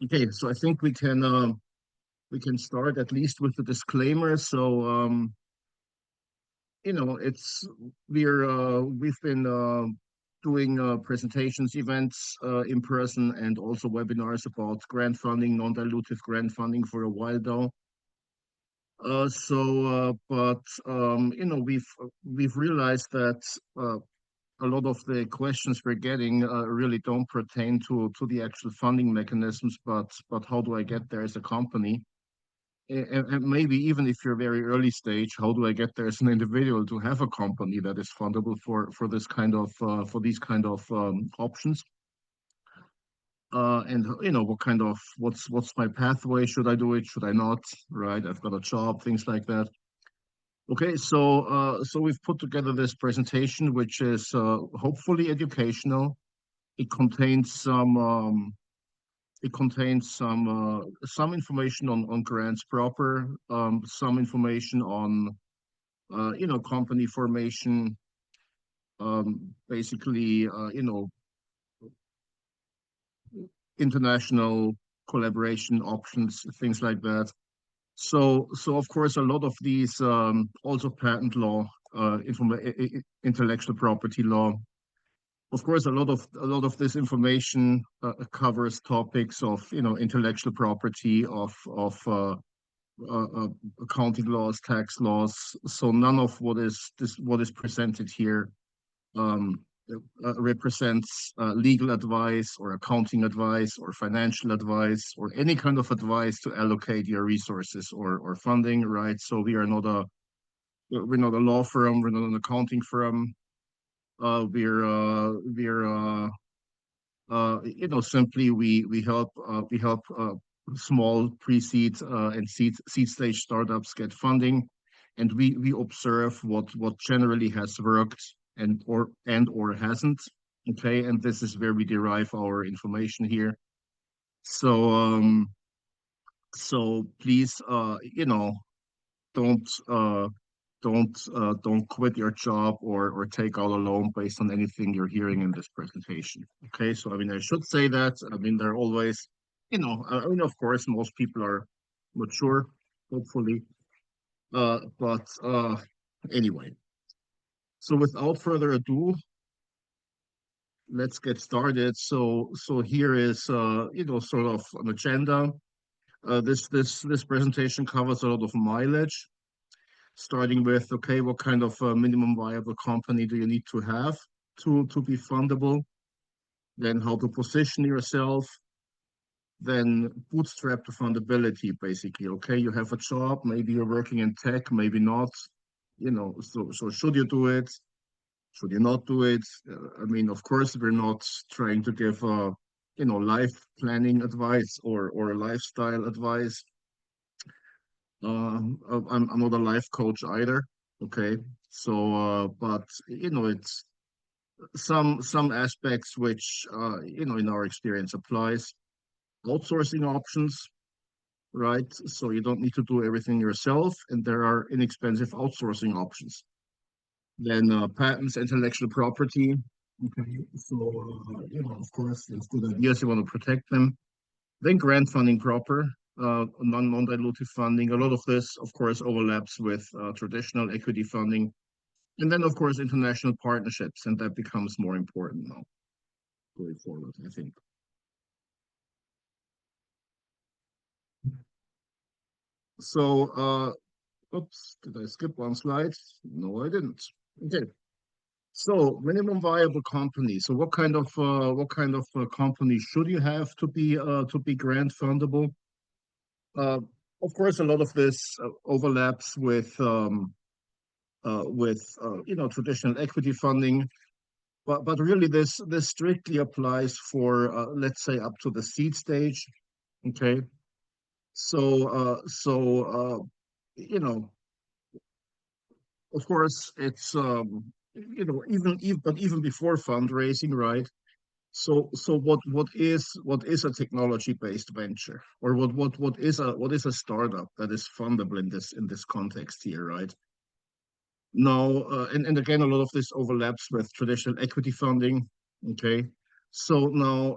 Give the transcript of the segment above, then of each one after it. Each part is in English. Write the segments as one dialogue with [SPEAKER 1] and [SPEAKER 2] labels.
[SPEAKER 1] Okay, so I think we can start at least with the disclaimer. So it's we've been doing presentations, events in person, and also webinars about grant funding, non-dilutive grant funding for a while now. But we've realized that a lot of the questions we're getting really don't pertain to the actual funding mechanisms, but how do I get there as a company? And maybe even if you're very early stage, how do I get there as an individual to have a company that is fundable for this kind of for these kind of options? And what kind of what's my pathway? Should I do it? Should I not? Right? I've got a job, things like that. Okay, so we've put together this presentation, which is hopefully educational. It contains some information on grants proper, some information on company formation, basically international collaboration options, things like that. So of course, a lot of these also patent law, intellectual property law. Of course, a lot of this information covers topics of intellectual property, accounting laws, tax laws. So none of what is presented here um, represents legal advice or accounting advice or financial advice or any kind of advice to allocate your resources or funding, right? So we're not a law firm, we're not an accounting firm. Simply we help small pre-seed and seed stage startups get funding, and we observe what generally has worked and or hasn't. Okay, and this is where we derive our information here. So please don't don't quit your job or take out a loan based on anything you're hearing in this presentation. Okay, so I mean I should say that. I mean they're always, I mean of course most people are mature, hopefully. But anyway, so without further ado, let's get started. So here is sort of an agenda. This presentation covers a lot of mileage, starting with, okay, what kind of minimum viable company do you need to have to be fundable? Then how to position yourself. Then bootstrap to fundability, basically. Okay, you have a job, maybe you're working in tech, maybe not. So should you do it? Should you not do it? I mean, of course, we're not trying to give life planning advice or lifestyle advice. I'm not a life coach either. Okay, so but it's some aspects which in our experience applies. Outsourcing options, right? So you don't need to do everything yourself, and there are inexpensive outsourcing options. Then patents, intellectual property. Okay, so of course, it's good ideas. You want to protect them. Then grant funding proper, non-dilutive funding. A lot of this, of course, overlaps with traditional equity funding. And then, of course, international partnerships, and that becomes more important now going forward, I think. So, oops, did I skip one slide? No, I didn't. Okay. So, minimum viable company. So, what kind of company should you have to be grant fundable? Uh, of course, a lot of this overlaps with traditional equity funding, but really this strictly applies for let's say up to the seed stage. Okay, so you know of course it's even before fundraising, right? So what is a technology based venture, or what is a startup that is fundable in this context here, right? Now, and again, a lot of this overlaps with traditional equity funding. Okay. So now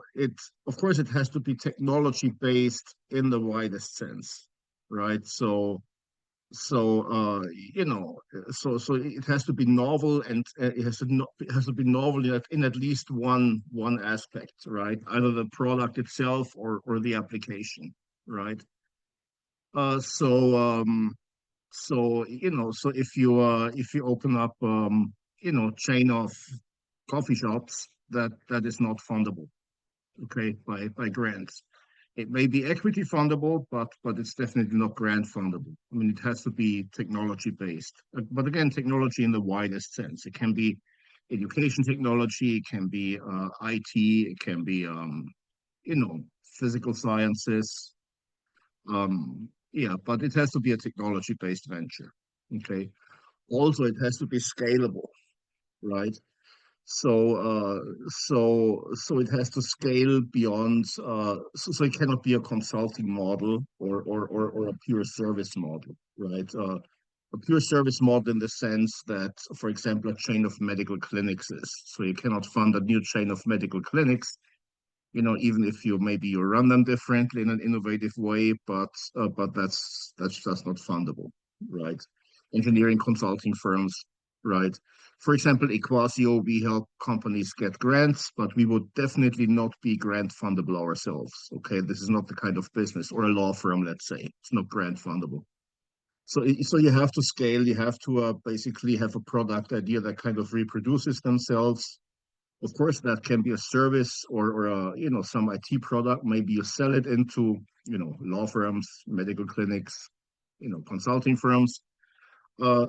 [SPEAKER 1] of course, it has to be technology based in the widest sense, right? So so it has to be novel, and it has to be novel in at least one aspect, right? Either the product itself or the application, right? Uh, so um, so if you open up chain of coffee shops, that is not fundable, okay, by grants. It may be equity fundable, but it's definitely not grant fundable. I mean, it has to be technology based. But again, technology in the widest sense. It can be education technology, it can be IT, it can be you know physical sciences. Yeah, but it has to be a technology based venture. Okay. Also, it has to be scalable, right? So, so it has to scale beyond. So it cannot be a consulting model or a pure service model, right? A pure service model in the sense that, for example, a chain of medical clinics is. So you cannot fund a new chain of medical clinics, even if you run them differently in an innovative way, but that's just not fundable, right? Engineering consulting firms, right? For example, Equasio, we help companies get grants, but we would definitely not be grant fundable ourselves. Okay, this is not the kind of business, or a law firm, let's say, it's not grant fundable. So you have to scale. You have to basically have a product idea that kind of reproduces themselves. Of course, that can be a service or a, some IT product. Maybe you sell it into, law firms, medical clinics, consulting firms. Yeah,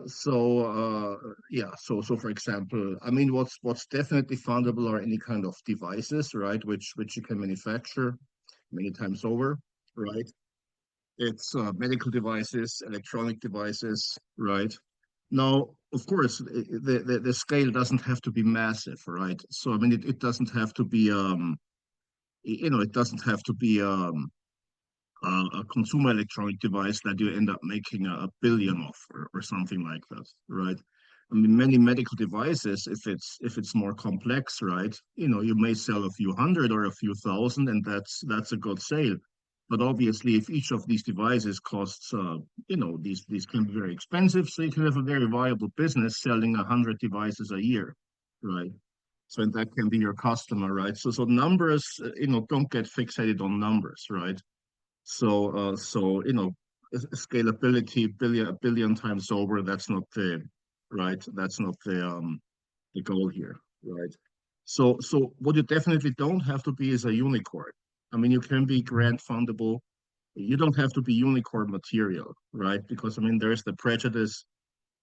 [SPEAKER 1] so for example, I mean, what's definitely fundable are any kind of devices, right? Which you can manufacture many times over, right? It's medical devices, electronic devices, right? Now, of course, the scale doesn't have to be massive, right? So, I mean, it doesn't have to be, it doesn't have to be a consumer electronic device that you end up making a billion of or something like that, right? I mean, many medical devices, if it's more complex, right? You may sell a few hundred or a few thousand, and that's a good sale. But obviously, if each of these devices costs, these can be very expensive, so you can have a very viable business selling 100 devices a year, right? So and that can be your customer, right? So numbers, don't get fixated on numbers, right? Scalability a billion times over. That's not the right. That's not the goal here, right? So what you definitely don't have to be is a unicorn. I mean, you can be grant fundable. You don't have to be unicorn material, right? Because I mean, there's the prejudice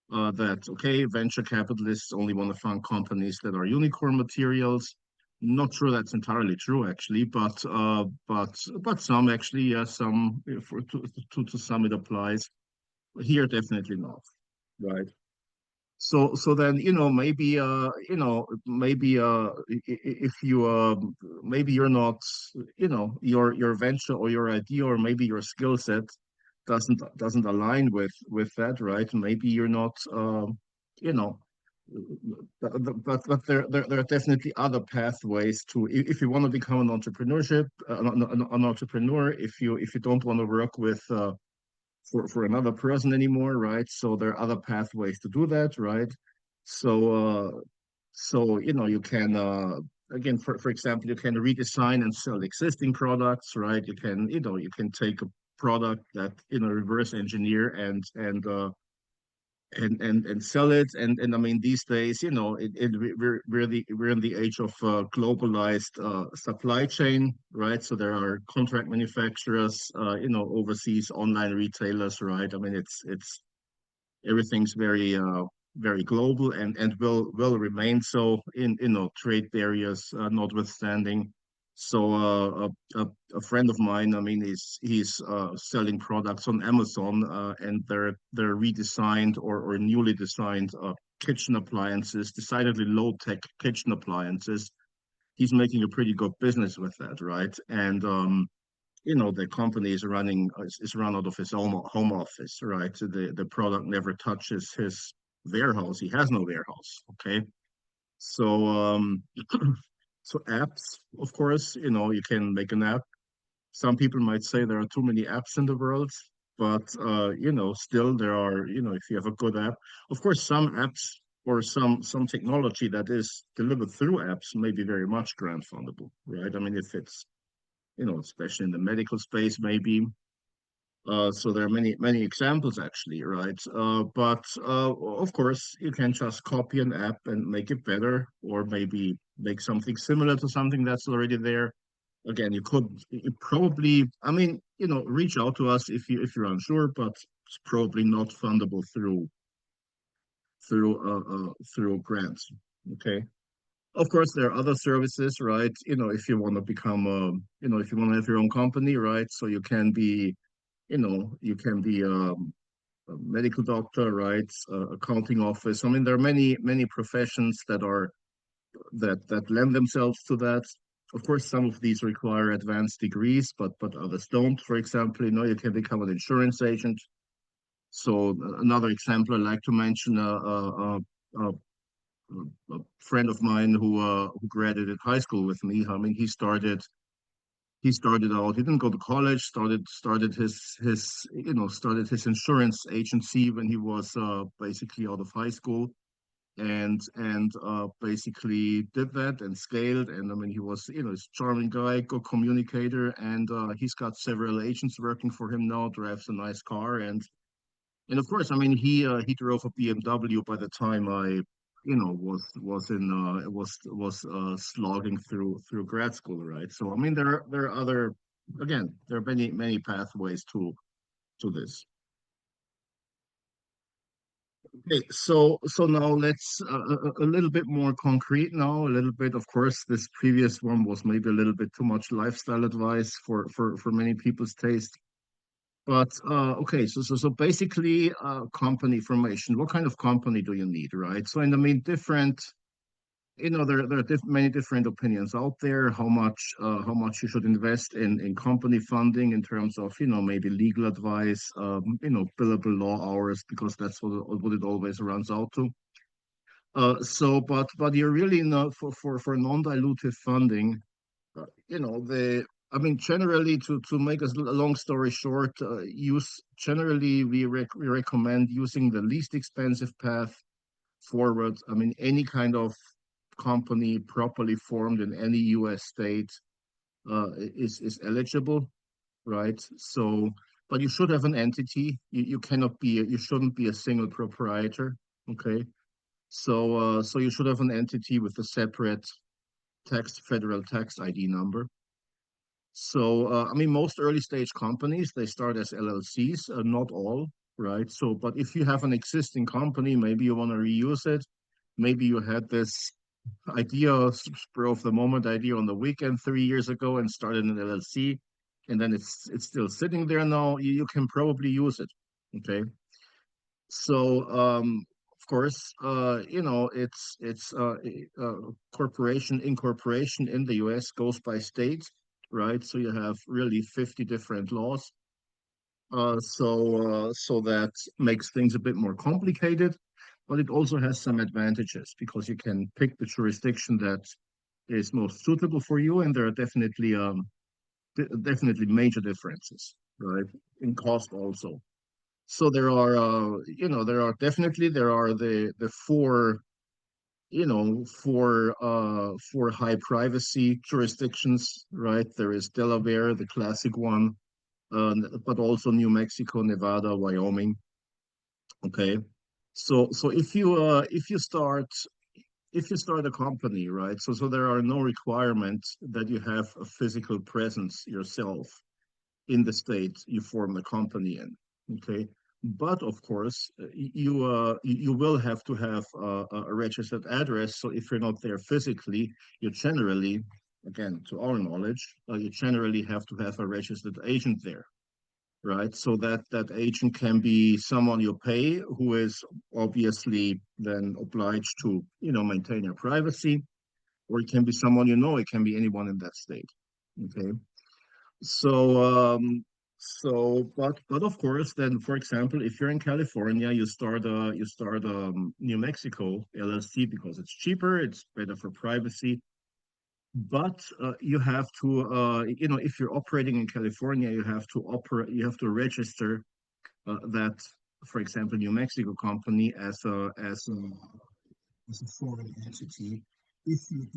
[SPEAKER 1] that okay, venture capitalists only want to fund companies that are unicorn materials. Not sure that's entirely true, actually, but some actually, some to some it applies. Here, definitely not, right? So then if you maybe you're not your venture or your idea or maybe your skill set doesn't align with that, right? Maybe you're not you know but there are definitely other pathways to if you want to become an entrepreneur, if you don't want to work with for another person anymore, right? So there are other pathways to do that, right? So you can again, for example, you can redesign and sell existing products, right? You can take a product that reverse engineer and sell it. And I mean, these days, we're in the age of globalized supply chain, right? So there are contract manufacturers, overseas online retailers, right? I mean, it's everything's very global and will remain so in trade barriers notwithstanding. So a friend of mine, I mean, he's selling products on Amazon, and they're redesigned or newly designed kitchen appliances, decidedly low tech kitchen appliances. He's making a pretty good business with that, right? And the company is run out of his own home office, right? So the product never touches his warehouse. He has no warehouse. Okay. So So apps, of course, you can make an app. Some people might say there are too many apps in the world, but still there are, if you have a good app, of course, some apps or some technology that is delivered through apps may be very much grant fundable, right? I mean, if it's, especially in the medical space, maybe. So there are many examples actually, right? But of course, you can just copy an app and make it better, or maybe make something similar to something that's already there. Again, you probably, I mean, reach out to us if you're unsure, but it's probably not fundable through grants. Okay. Of course, there are other services, right? If you want to become if you want to have your own company, right? So you can be a medical doctor, right? Accounting office. I mean, there are many professions that lend themselves to that. Of course, some of these require advanced degrees, but others don't. For example, you can become an insurance agent. So another example I like to mention, a friend of mine who graduated high school with me. I mean, he started out. He didn't go to college. Started his insurance agency when he was basically out of high school, and basically did that and scaled. And I mean, he was he's a charming guy, good communicator, and he's got several agents working for him now. Drives a nice car, and of course, I mean, he drove a BMW by the time I was slogging through grad school, right? So I mean, there are other again, there are many pathways to this. Okay, so now let's a little bit more concrete now. A little bit, of course, this previous one was maybe a little bit too much lifestyle advice for many people's taste. But okay, so basically, company formation. What kind of company do you need, right? So, and I mean, there are many different opinions out there. How much you should invest in company funding in terms of maybe legal advice, billable law hours, because that's what it always runs out to. But you're really not for non-dilutive funding. The I mean, generally, to make a long story short, use generally we recommend using the least expensive path forward. I mean, any kind of company properly formed in any U.S. state is eligible, right? So, but you should have an entity. You shouldn't be a single proprietor. Okay. So you should have an entity with a separate federal tax ID number. So, I mean, most early stage companies, they start as LLCs, not all, right? So, but if you have an existing company, maybe you want to reuse it. Maybe you had this idea, spur of the moment idea on the weekend 3 years ago and started an LLC, and then it's still sitting there now. You can probably use it. Okay. So, of course, corporation incorporation in the U.S. goes by state, right? So you have really 50 different laws. So that makes things a bit more complicated, but it also has some advantages because you can pick the jurisdiction that is most suitable for you, and there are definitely major differences, right? In cost also. So there are the four high privacy jurisdictions, right? There is Delaware, the classic one, but also New Mexico, Nevada, Wyoming. Okay, so if you start a company, right? So there are no requirements that you have a physical presence yourself in the state you form the company in. Okay, but of course, you will have to have a registered address. So if you're not there physically, you generally, again, to our knowledge, you generally have to have a registered agent there, right? So that agent can be someone you pay, who is obviously then obliged to maintain your privacy, or it can be someone it can be anyone in that state. Okay. So, but of course, then, for example, if you're in California, you start New Mexico LLC because it's cheaper, it's better for privacy. but you have to, if you're operating in California, you have to register that, for example, New Mexico company as a foreign entity if you're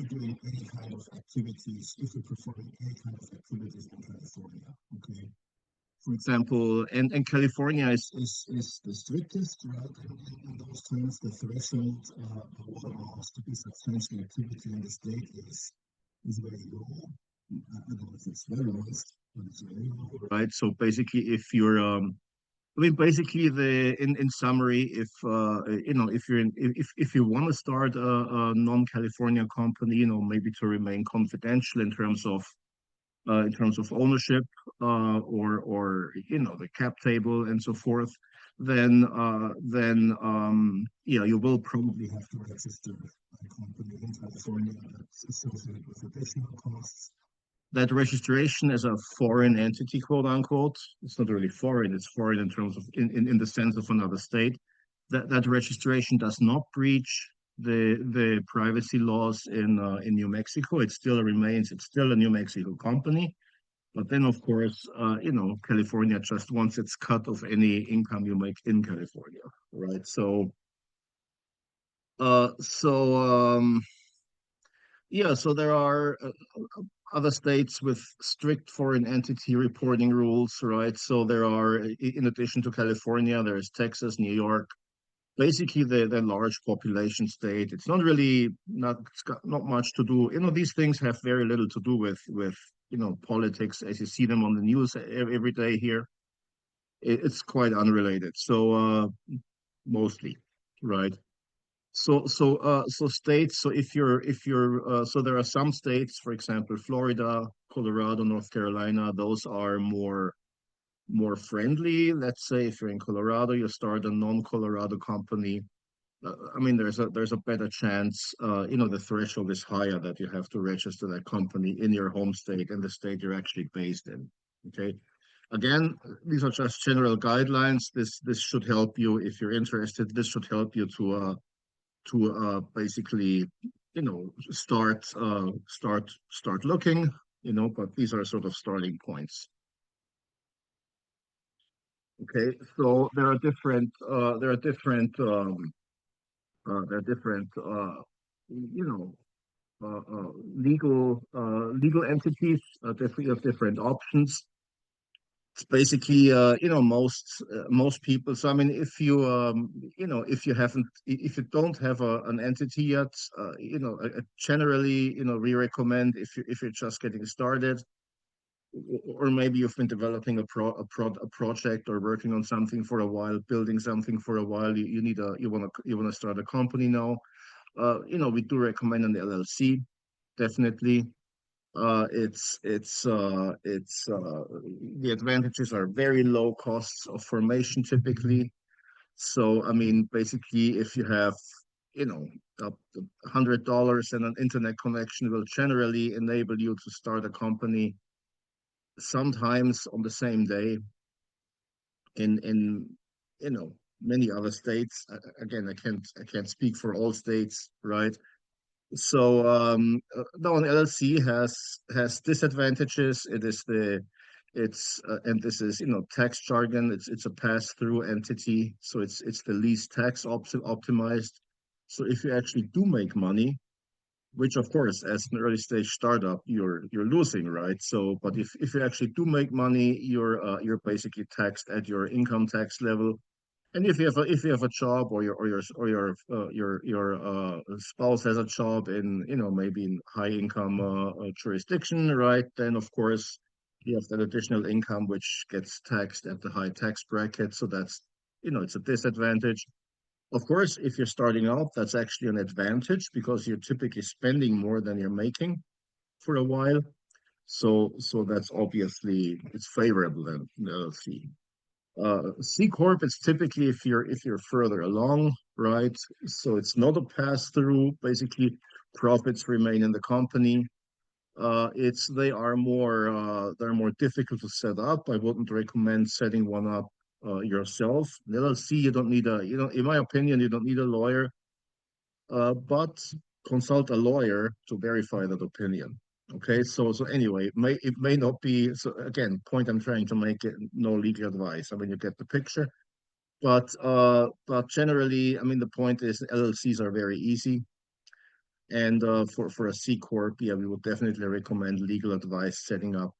[SPEAKER 1] doing any kind of activities, if you're performing any kind of activities in California. Okay. For example, and California is the strictest, right? In those terms, the threshold of what allows to be substantial activity in the state is very low. I don't know if it's very low, but it's very low, right? So basically, if you're I mean, basically, in summary, if if you're if you want to start a non-California company, maybe to remain confidential in terms of ownership, or the cap table and so forth, then yeah, you will probably have to register a company in California that's associated with additional costs. That registration as a foreign entity, quote unquote, it's not really foreign, it's foreign in terms of in the sense of another state. That registration does not breach the privacy laws in New Mexico. It still remains, it's still a New Mexico company. But then, of course, California just wants its cut of any income you make in California, right? Uh, so, um, yeah, so there are other states with strict foreign entity reporting rules, right? So there are, in addition to California, there's Texas, New York, basically the large population state. It's not really not it's got not much to do. These things have very little to do with politics as you see them on the news every day here. It's quite unrelated. So mostly, right? So states. So if you're so there are some states, for example, Florida, Colorado, North Carolina. Those are more friendly. Let's say if you're in Colorado, you start a non-Colorado company. I mean, there's a better chance. The threshold is higher that you have to register that company in your home state and the state you're actually based in. Okay. Again, these are just general guidelines. This should help you if you're interested. This should help you to basically, start looking. But these are sort of starting points. Okay. So there are different you know legal entities, you have different options. It's basically most people. So I mean, if you haven't if you don't have an entity yet, generally, we recommend, if you're just getting started, or maybe you've been developing a project or working on something for a while, building something for a while, you want to start a company now. We do recommend an LLC, definitely. The advantages are very low costs of formation typically. So I mean, basically, if you have, you know, $100 and an internet connection, will generally enable you to start a company sometimes on the same day in many other states. Again, I can't speak for all states, right? So no, an LLC has disadvantages. And this is, tax jargon. It's a pass-through entity, so it's the least tax optimized. So if you actually do make money, which of course, as an early stage startup, you're losing, right? So, but if you actually do make money, you're basically taxed at your income tax level. And if you have a job, or your spouse has a job in, maybe in high income jurisdiction, right? Then of course you have that additional income which gets taxed at the high tax bracket. So that's, it's a disadvantage. Of course, if you're starting out, that's actually an advantage because you're typically spending more than you're making for a while. So that's obviously, it's favorable then, the LLC. C corp is typically if you're further along, right? So it's not a pass through. Basically, profits remain in the company. They're more difficult to set up. I wouldn't recommend setting one up yourself. The LLC, you don't, in my opinion, you don't need a lawyer. But consult a lawyer to verify that opinion. Okay, so anyway, it may not be, so again, point I'm trying to make, it no legal advice. I mean, you get the picture. But generally, I mean, the point is LLCs are very easy. And for a C corp, yeah, we would definitely recommend legal advice, setting up,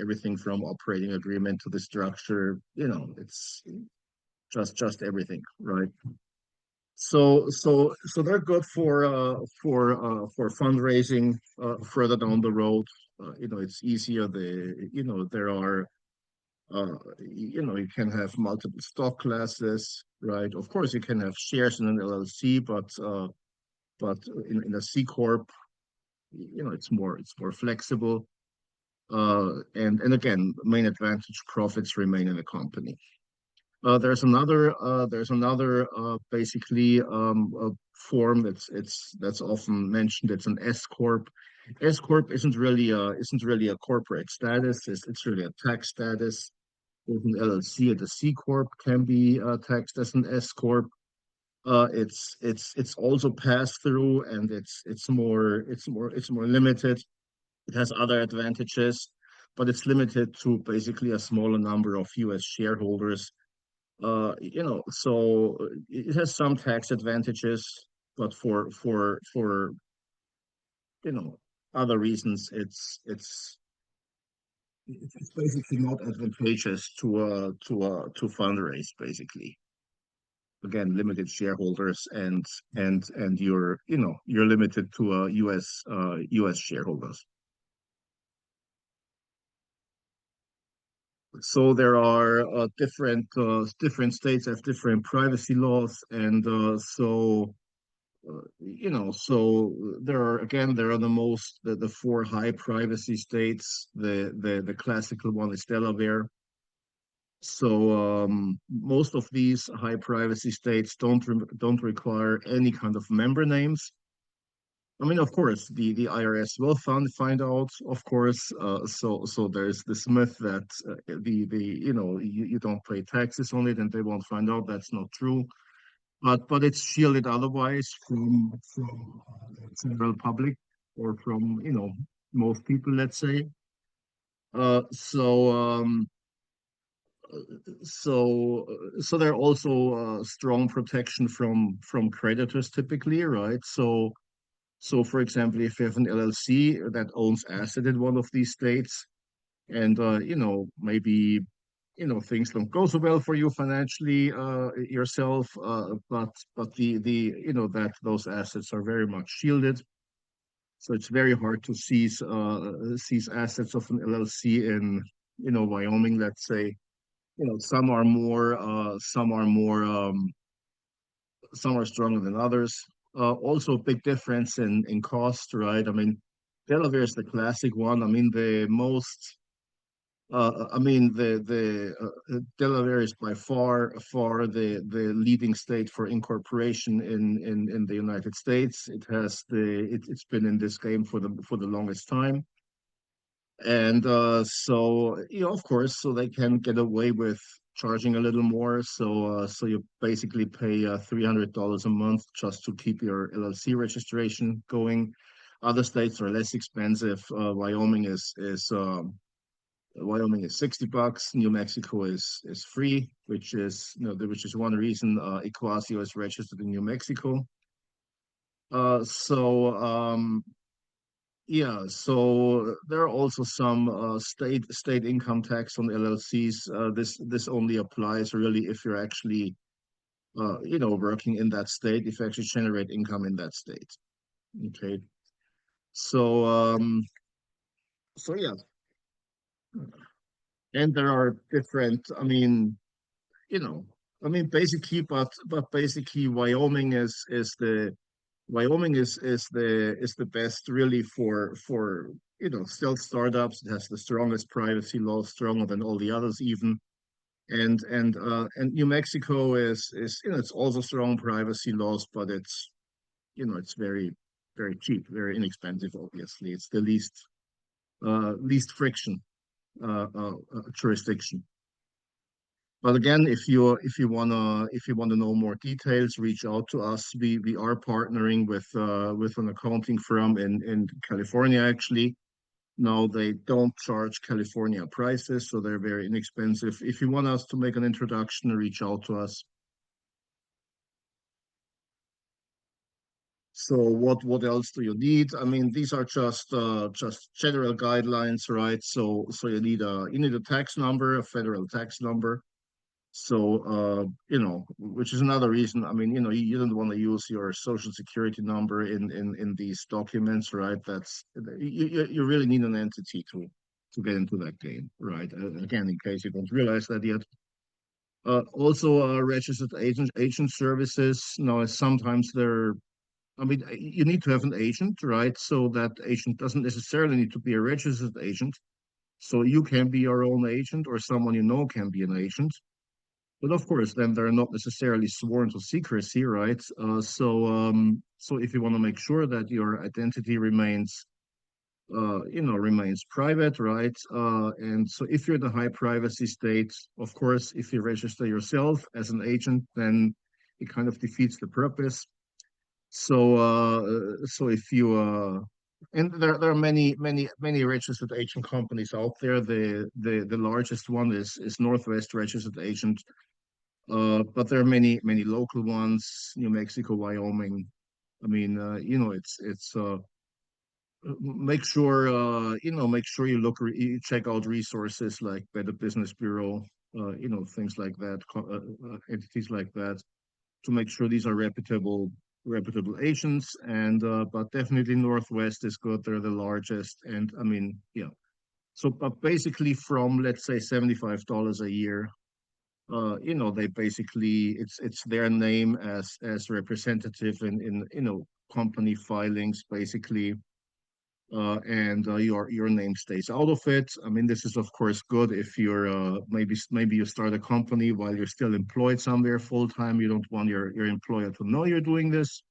[SPEAKER 1] everything from operating agreement to the structure. It's just everything, right? So they're good for fundraising further down the road. It's easier. There are you can have multiple stock classes, right? Of course, you can have shares in an LLC, but in a C corp, it's more flexible. And again, main advantage, profits remain in the company. There's another basically form that's often mentioned. It's an S corp. S corp isn't really a corporate status. It's really a tax status. With an LLC, and a C corp can be taxed as an S corp. It's also pass through, and it's more limited. It has other advantages, but it's limited to basically a smaller number of U.S. shareholders. So it has some tax advantages, but for you know other reasons, it's basically not advantageous to fundraise. Basically, again, limited shareholders, and you're limited to U.S. shareholders. So there are different states have different privacy laws, and so there are the four high privacy states. The classical one is Delaware. So most of these high privacy states don't require any kind of member names. I mean, of course, the IRS will find out, of course. So there's this myth that you don't pay taxes on it and they won't find out. That's not true. But it's shielded otherwise from the general public, or from most people, let's say. Uh, so um, so there are also strong protection from creditors typically, right? So for example, if you have an LLC that owns asset in one of these states, and maybe things don't go so well for you financially yourself, but the that those assets are very much shielded. So it's very hard to seize assets of an LLC in Wyoming, let's say. Some are stronger than others. Also, big difference in cost, right? I mean, Delaware is the classic one. I mean, the Delaware is by far the leading state for incorporation in the United States. It's been in this game for the longest time. And so, of course, so they can get away with charging a little more. So you basically pay $300 a month just to keep your LLC registration going. Other states are less expensive. Wyoming is $60. New Mexico is free, which is one reason Equasio is registered in New Mexico. So yeah, so there are also some state income tax on LLCs. This only applies really if you're actually working in that state, if you actually generate income in that state. Okay. So yeah, and there are different. You know, basically, Wyoming is the best really for stealth startups. It has the strongest privacy laws, stronger than all the others even. And New Mexico is it's also strong privacy laws, but it's very very cheap, very inexpensive. Obviously, it's the least friction jurisdiction. But again, if you wanna know more details, reach out to us. We are partnering with an accounting firm in California actually. No, they don't charge California prices, so they're very inexpensive. If you want us to make an introduction, reach out to us. So what else do you need? I mean, these are just general guidelines, right? So you need a tax number, a federal tax number. So which is another reason. I mean, you don't want to use your social security number in these documents, right? You really need an entity to get into that game, right? Again, in case you don't realize that yet. Also, registered agent services. Now, sometimes they're I mean, you need to have an agent, right? So that agent doesn't necessarily need to be a registered agent. So you can be your own agent, or someone you know can be an agent. But of course, then they're not necessarily sworn to secrecy, right? So if you want to make sure that your identity remains private, right? And so if you're in a high privacy state, of course, if you register yourself as an agent, then it kind of defeats the purpose. So if you and there are many registered agent companies out there. The largest one is Northwest Registered Agent, but there are many local ones, New Mexico, Wyoming. I mean, it's make sure you check out resources like Better Business Bureau, things like that, entities like that, to make sure these are reputable agents. And but definitely Northwest is good. They're the largest, and I mean, yeah. So, but basically, from let's say $75 a year, they basically it's their name as representative in company filings, basically. And your name stays out of it. I mean, this is of course good if you're maybe you start a company while you're still employed somewhere full time. You don't want your employer to know you're doing this.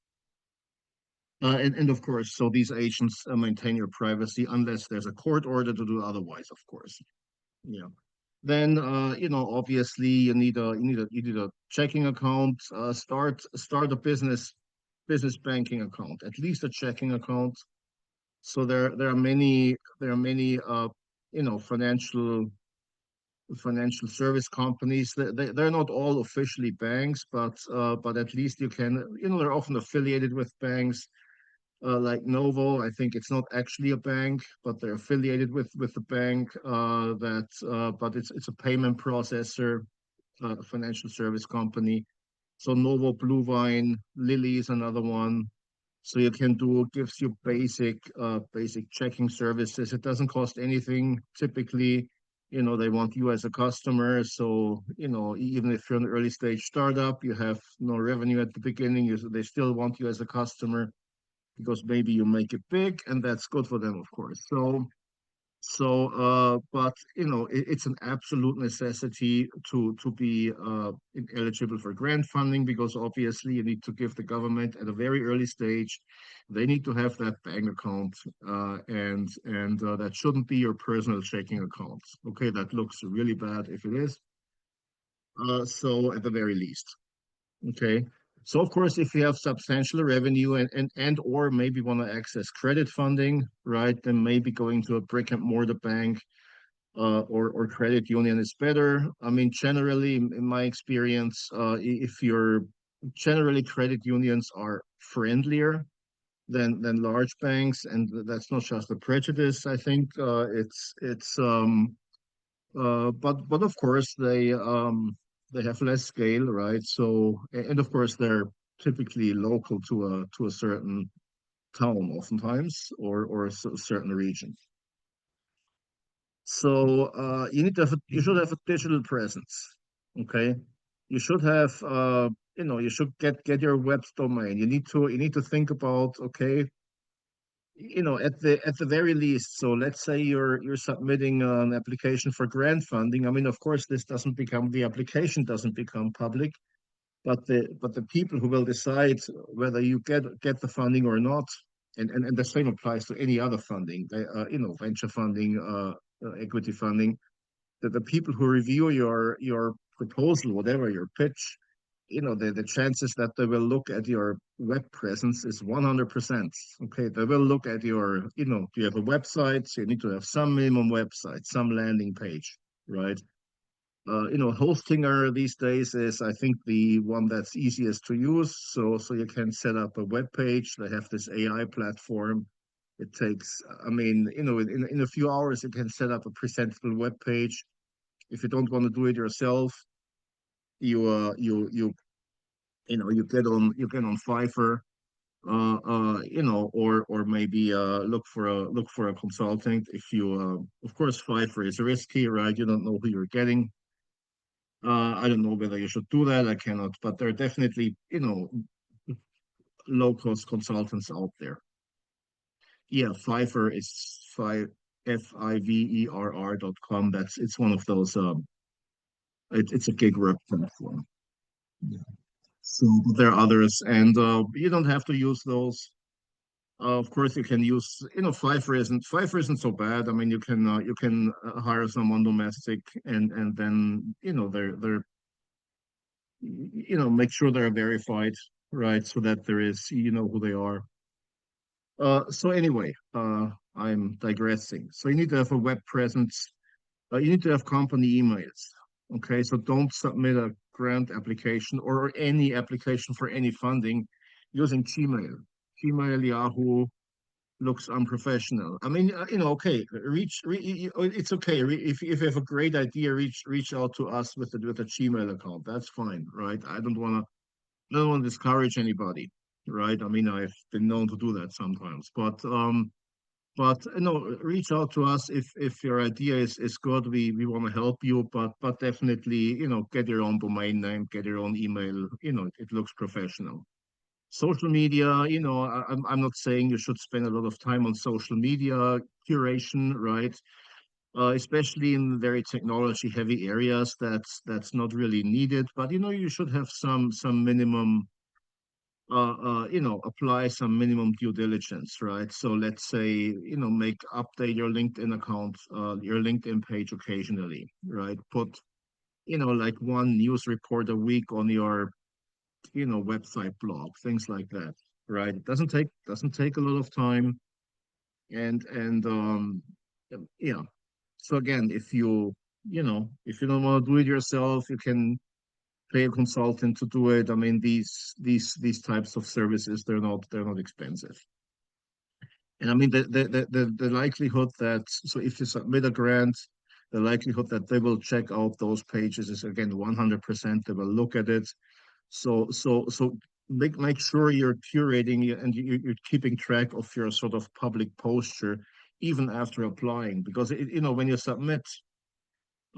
[SPEAKER 1] And of course, so these agents maintain your privacy unless there's a court order to do otherwise, of course. Yeah. Then obviously you need a checking account. Start a business banking account, at least a checking account. So there are many financial service companies. They're not all officially banks, but at least you can, they're often affiliated with banks, like Novo. I think it's not actually a bank, but they're affiliated with the bank, but it's a payment processor, financial service company. So Novo, Blue Vine, Lily is another one. So you can do gives you basic checking services. It doesn't cost anything. Typically, they want you as a customer. So, even if you're an early stage startup, you have no revenue at the beginning, they still want you as a customer because maybe you make it big, and that's good for them, of course. But it's an absolute necessity to be eligible for grant funding, because obviously you need to give the government at a very early stage. They need to have that bank account, and that shouldn't be your personal checking account. Okay, that looks really bad if it is. So at the very least. Okay. So of course, if you have substantial revenue and or maybe want to access credit funding, right, then maybe going to a brick and mortar bank, or credit union is better. I mean, generally, in my experience, if you're generally credit unions are friendlier than large banks, and that's not just a prejudice. I think but of course they have less scale, right? So and of course they're typically local to a certain town, oftentimes, or a certain region. So you should have a digital presence. Okay, you should have you should get your web domain. You need to think about, okay, at the very least. So let's say you're submitting an application for grant funding. I mean, of course, the application doesn't become public, but the people who will decide whether you get the funding or not, and the same applies to any other funding, venture funding, equity funding. That the people who review your proposal, whatever your pitch, the chances that they will look at your web presence is 100%. Okay, they will look at do you have a website? So you need to have some minimum website, some landing page, right? Hostinger these days is, I think, the one that's easiest to use. So you can set up a web page. They have this AI platform. It takes, I mean, in a few hours, you can set up a presentable web page. If you don't want to do it yourself, you get on Fiverr, or maybe look for a consultant. If you, of course, Fiverr is risky, right? You don't know who you're getting. I don't know whether you should do that. I cannot, but there are definitely, low cost consultants out there. Yeah, Fiverr is Fiverr.com. It's one of those. It's a gig work platform. Yeah. So but there are others, and you don't have to use those. Of course, you can use, Fiverr isn't so bad. I mean, you can hire someone domestic, and then they're make sure they're verified, right? So that there is, who they are. So anyway, I'm digressing. So you need to have a web presence. You need to have company emails. Okay, so don't submit a grant application or any application for any funding using Gmail. Gmail, Yahoo looks unprofessional. I mean, okay, it's okay. If you have a great idea, reach out to us with a Gmail account. That's fine, right? I don't want to discourage anybody, right? I mean, I've been known to do that sometimes, but reach out to us if your idea is good. We want to help you, but definitely, get your own domain name, get your own email. It looks professional. Social media, I'm not saying you should spend a lot of time on social media curation, right? Especially in very technology heavy areas, that's not really needed. But you should have some minimum apply some minimum due diligence, right? So let's say, update your LinkedIn account, your LinkedIn page occasionally, right? Put, like one news report a week on your, website blog, things like that, right? It doesn't take a lot of time, and yeah. So again, if you don't want to do it yourself, you can pay a consultant to do it. I mean, these types of services, they're not expensive. And I mean, the likelihood that, so if you submit a grant, the likelihood that they will check out those pages is again 100%. They will look at it. So make sure you're curating and you're keeping track of your sort of public posture even after applying, because when you submit,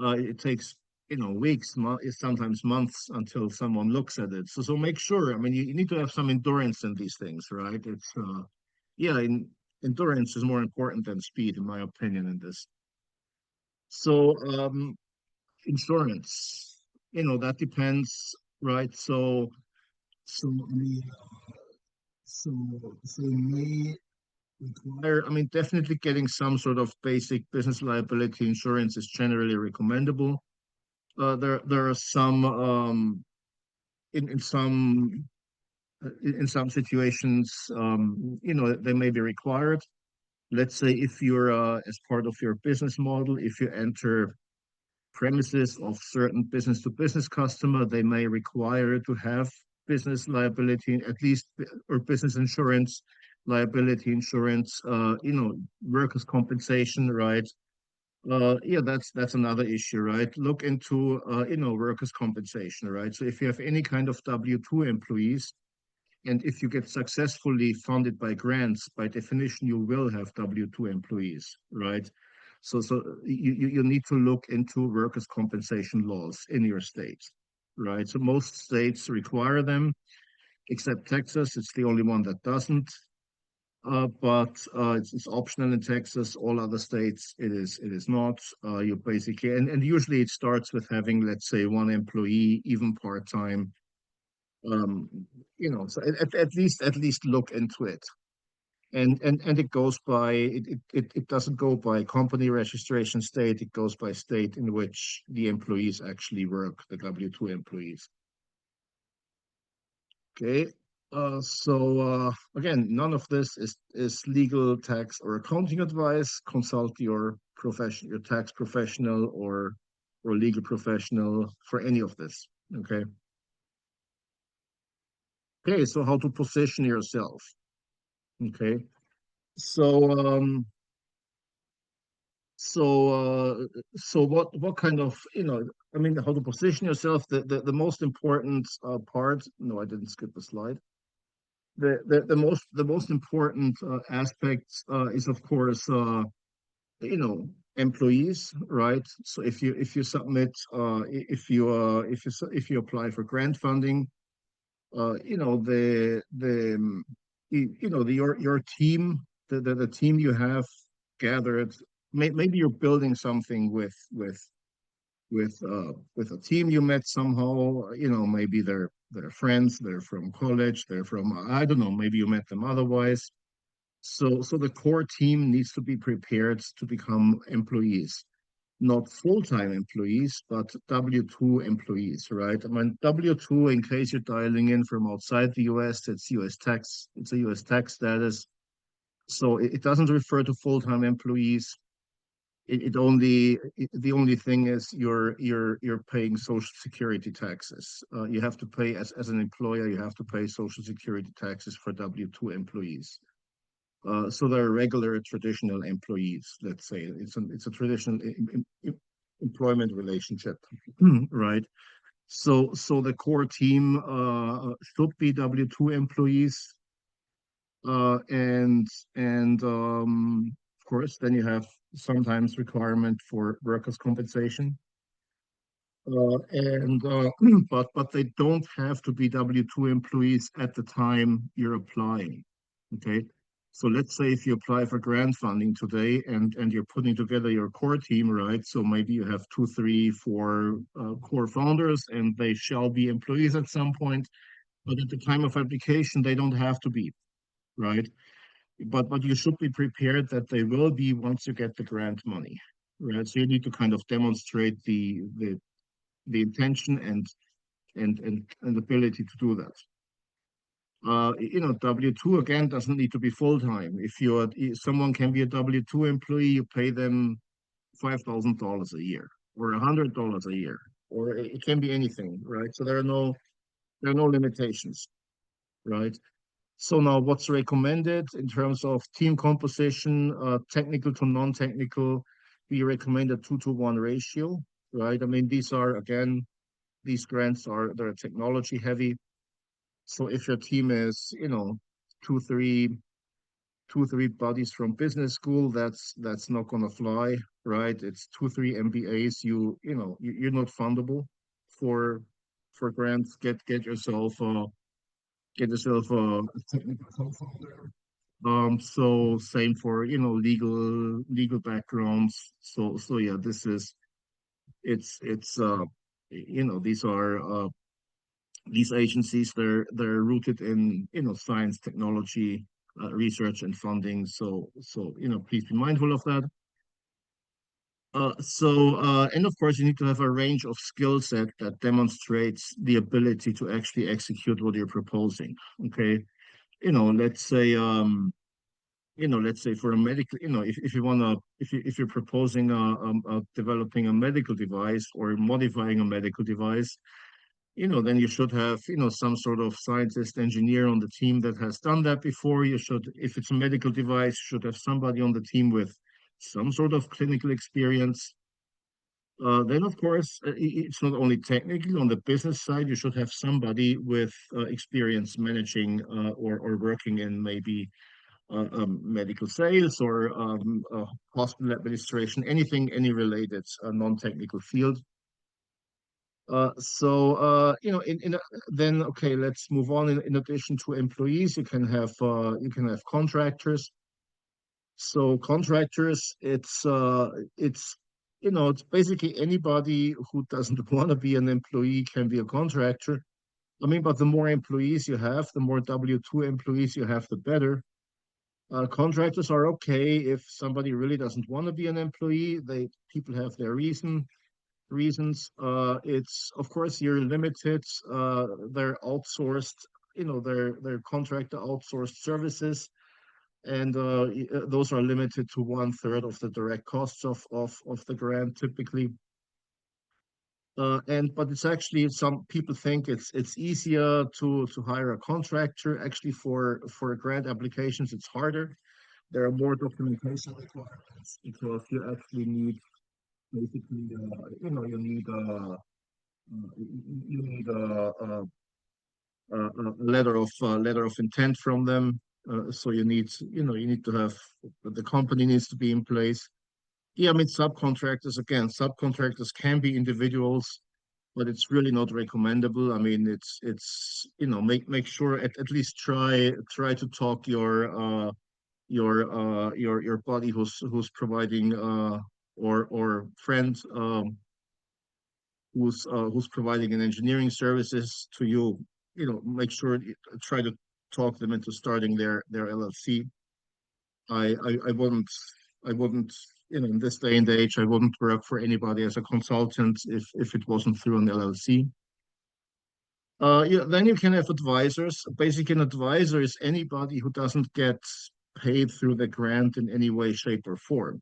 [SPEAKER 1] it takes weeks, sometimes months until someone looks at it. So make sure. I mean, you need to have some endurance in these things, right? It's yeah, endurance is more important than speed, in my opinion, in this. So insurance, that depends, right? So I mean, so so you may require. I mean, definitely getting some sort of basic business liability insurance is generally recommendable. There are some in some situations, they may be required. Let's say if you're as part of your business model, if you enter premises of certain business to business customer, they may require to have business liability, at least, or business insurance, liability insurance, workers' compensation, right? Yeah, that's another issue, right? Look into workers' compensation, right? So if you have any kind of W-2 employees, and if you get successfully funded by grants, by definition, you will have W-2 employees, right? So you need to look into workers' compensation laws in your state, right? So most states require them, except Texas. It's the only one that doesn't. But it's optional in Texas. All other states, it is not. You basically, and usually it starts with having, let's say, one employee, even part-time. So at least look into it. and it goes by it doesn't go by company registration state, it goes by state in which the employees actually work, the W-2 employees. Okay. Again, none of this is legal, tax, or accounting advice. Consult your tax professional or legal professional for any of this. Okay. Okay, so how to position yourself. Okay. So what kind of, I mean, how to position yourself, the most important part, no, I didn't skip the slide. The most important aspect is of course you know employees, right? So if you submit if you apply for grant funding, your team, the team you have gathered, maybe you're building something with a team you met somehow. Maybe they're friends, they're from college, they're from, I don't know, maybe you met them otherwise. So the core team needs to be prepared to become employees, not full-time employees, but W-2 employees, right? I mean, W-2, in case you're dialing in from outside the US, it's a US tax status. So it doesn't refer to full-time employees. The only thing is you're paying Social Security taxes. You have to pay, as an employer, you have to pay Social Security taxes for W-2 employees. So they're regular traditional employees, let's say. It's a traditional employment relationship, right? So the core team should be W-2 employees, and of course, then you have sometimes requirement for workers' compensation. And but they don't have to be W-2 employees at the time you're applying. Okay. So let's say if you apply for grant funding today and you're putting together your core team, right? So maybe you have two, three, four core founders, and they shall be employees at some point. But at the time of application, they don't have to be, right? But you should be prepared that they will be once you get the grant money, right? So you need to kind of demonstrate the intention and ability to do that. W-2 again doesn't need to be full-time. Someone can be a W-2 employee, you pay them $5,000 a year or $100 a year, or it can be anything, right? So there are no limitations, right? So now what's recommended in terms of team composition, technical to non-technical, we recommend a 2-to-1 ratio, right? I mean, these grants they're technology heavy. So if your team is, two, three, two, three buddies from business school, that's not gonna fly, right? It's two, three MBAs. You're not fundable for grants. Get yourself a technical co-founder. So same for legal backgrounds. So yeah, it's these agencies, they're rooted in science, technology, research, and funding. So please be mindful of that. And of course, you need to have a range of skill set that demonstrates the ability to actually execute what you're proposing. Okay, let's say for a medical, if you wanna, if you're proposing developing a medical device or modifying a medical device, then you should have, some sort of scientist, engineer on the team that has done that before. You should, if it's a medical device, should have somebody on the team with some sort of clinical experience. Then, of course, it's not only technical. On the business side, you should have somebody with experience managing or working in maybe medical sales or hospital administration, any related non-technical field. Then okay, let's move on. In addition to employees, you can have contractors. So contractors, it's basically anybody who doesn't want to be an employee can be a contractor. I mean, but the more employees you have, the more W-2 employees you have, the better. Contractors are okay if somebody really doesn't want to be an employee. People have their reasons. It's of course you're limited. They're outsourced, they're contractor outsourced services, and those are limited to one third of the direct costs of the grant typically. And but it's actually some people think it's easier to hire a contractor. Actually, for grant applications, it's harder. There are more documentation requirements because you actually need basically, you need a letter of intent from them. So you need to have the company needs to be in place. Yeah, I mean subcontractors again. Subcontractors can be individuals, but it's really not recommendable. I mean, it's make sure at least try to talk your buddy who's providing or friend who's providing an engineering services to you. Make sure try to talk them into starting their LLC. I wouldn't in this day and age I wouldn't work for anybody as a consultant if it wasn't through an LLC. Yeah, then you can have advisors. Basically, an advisor is anybody who doesn't get paid through the grant in any way, shape, or form.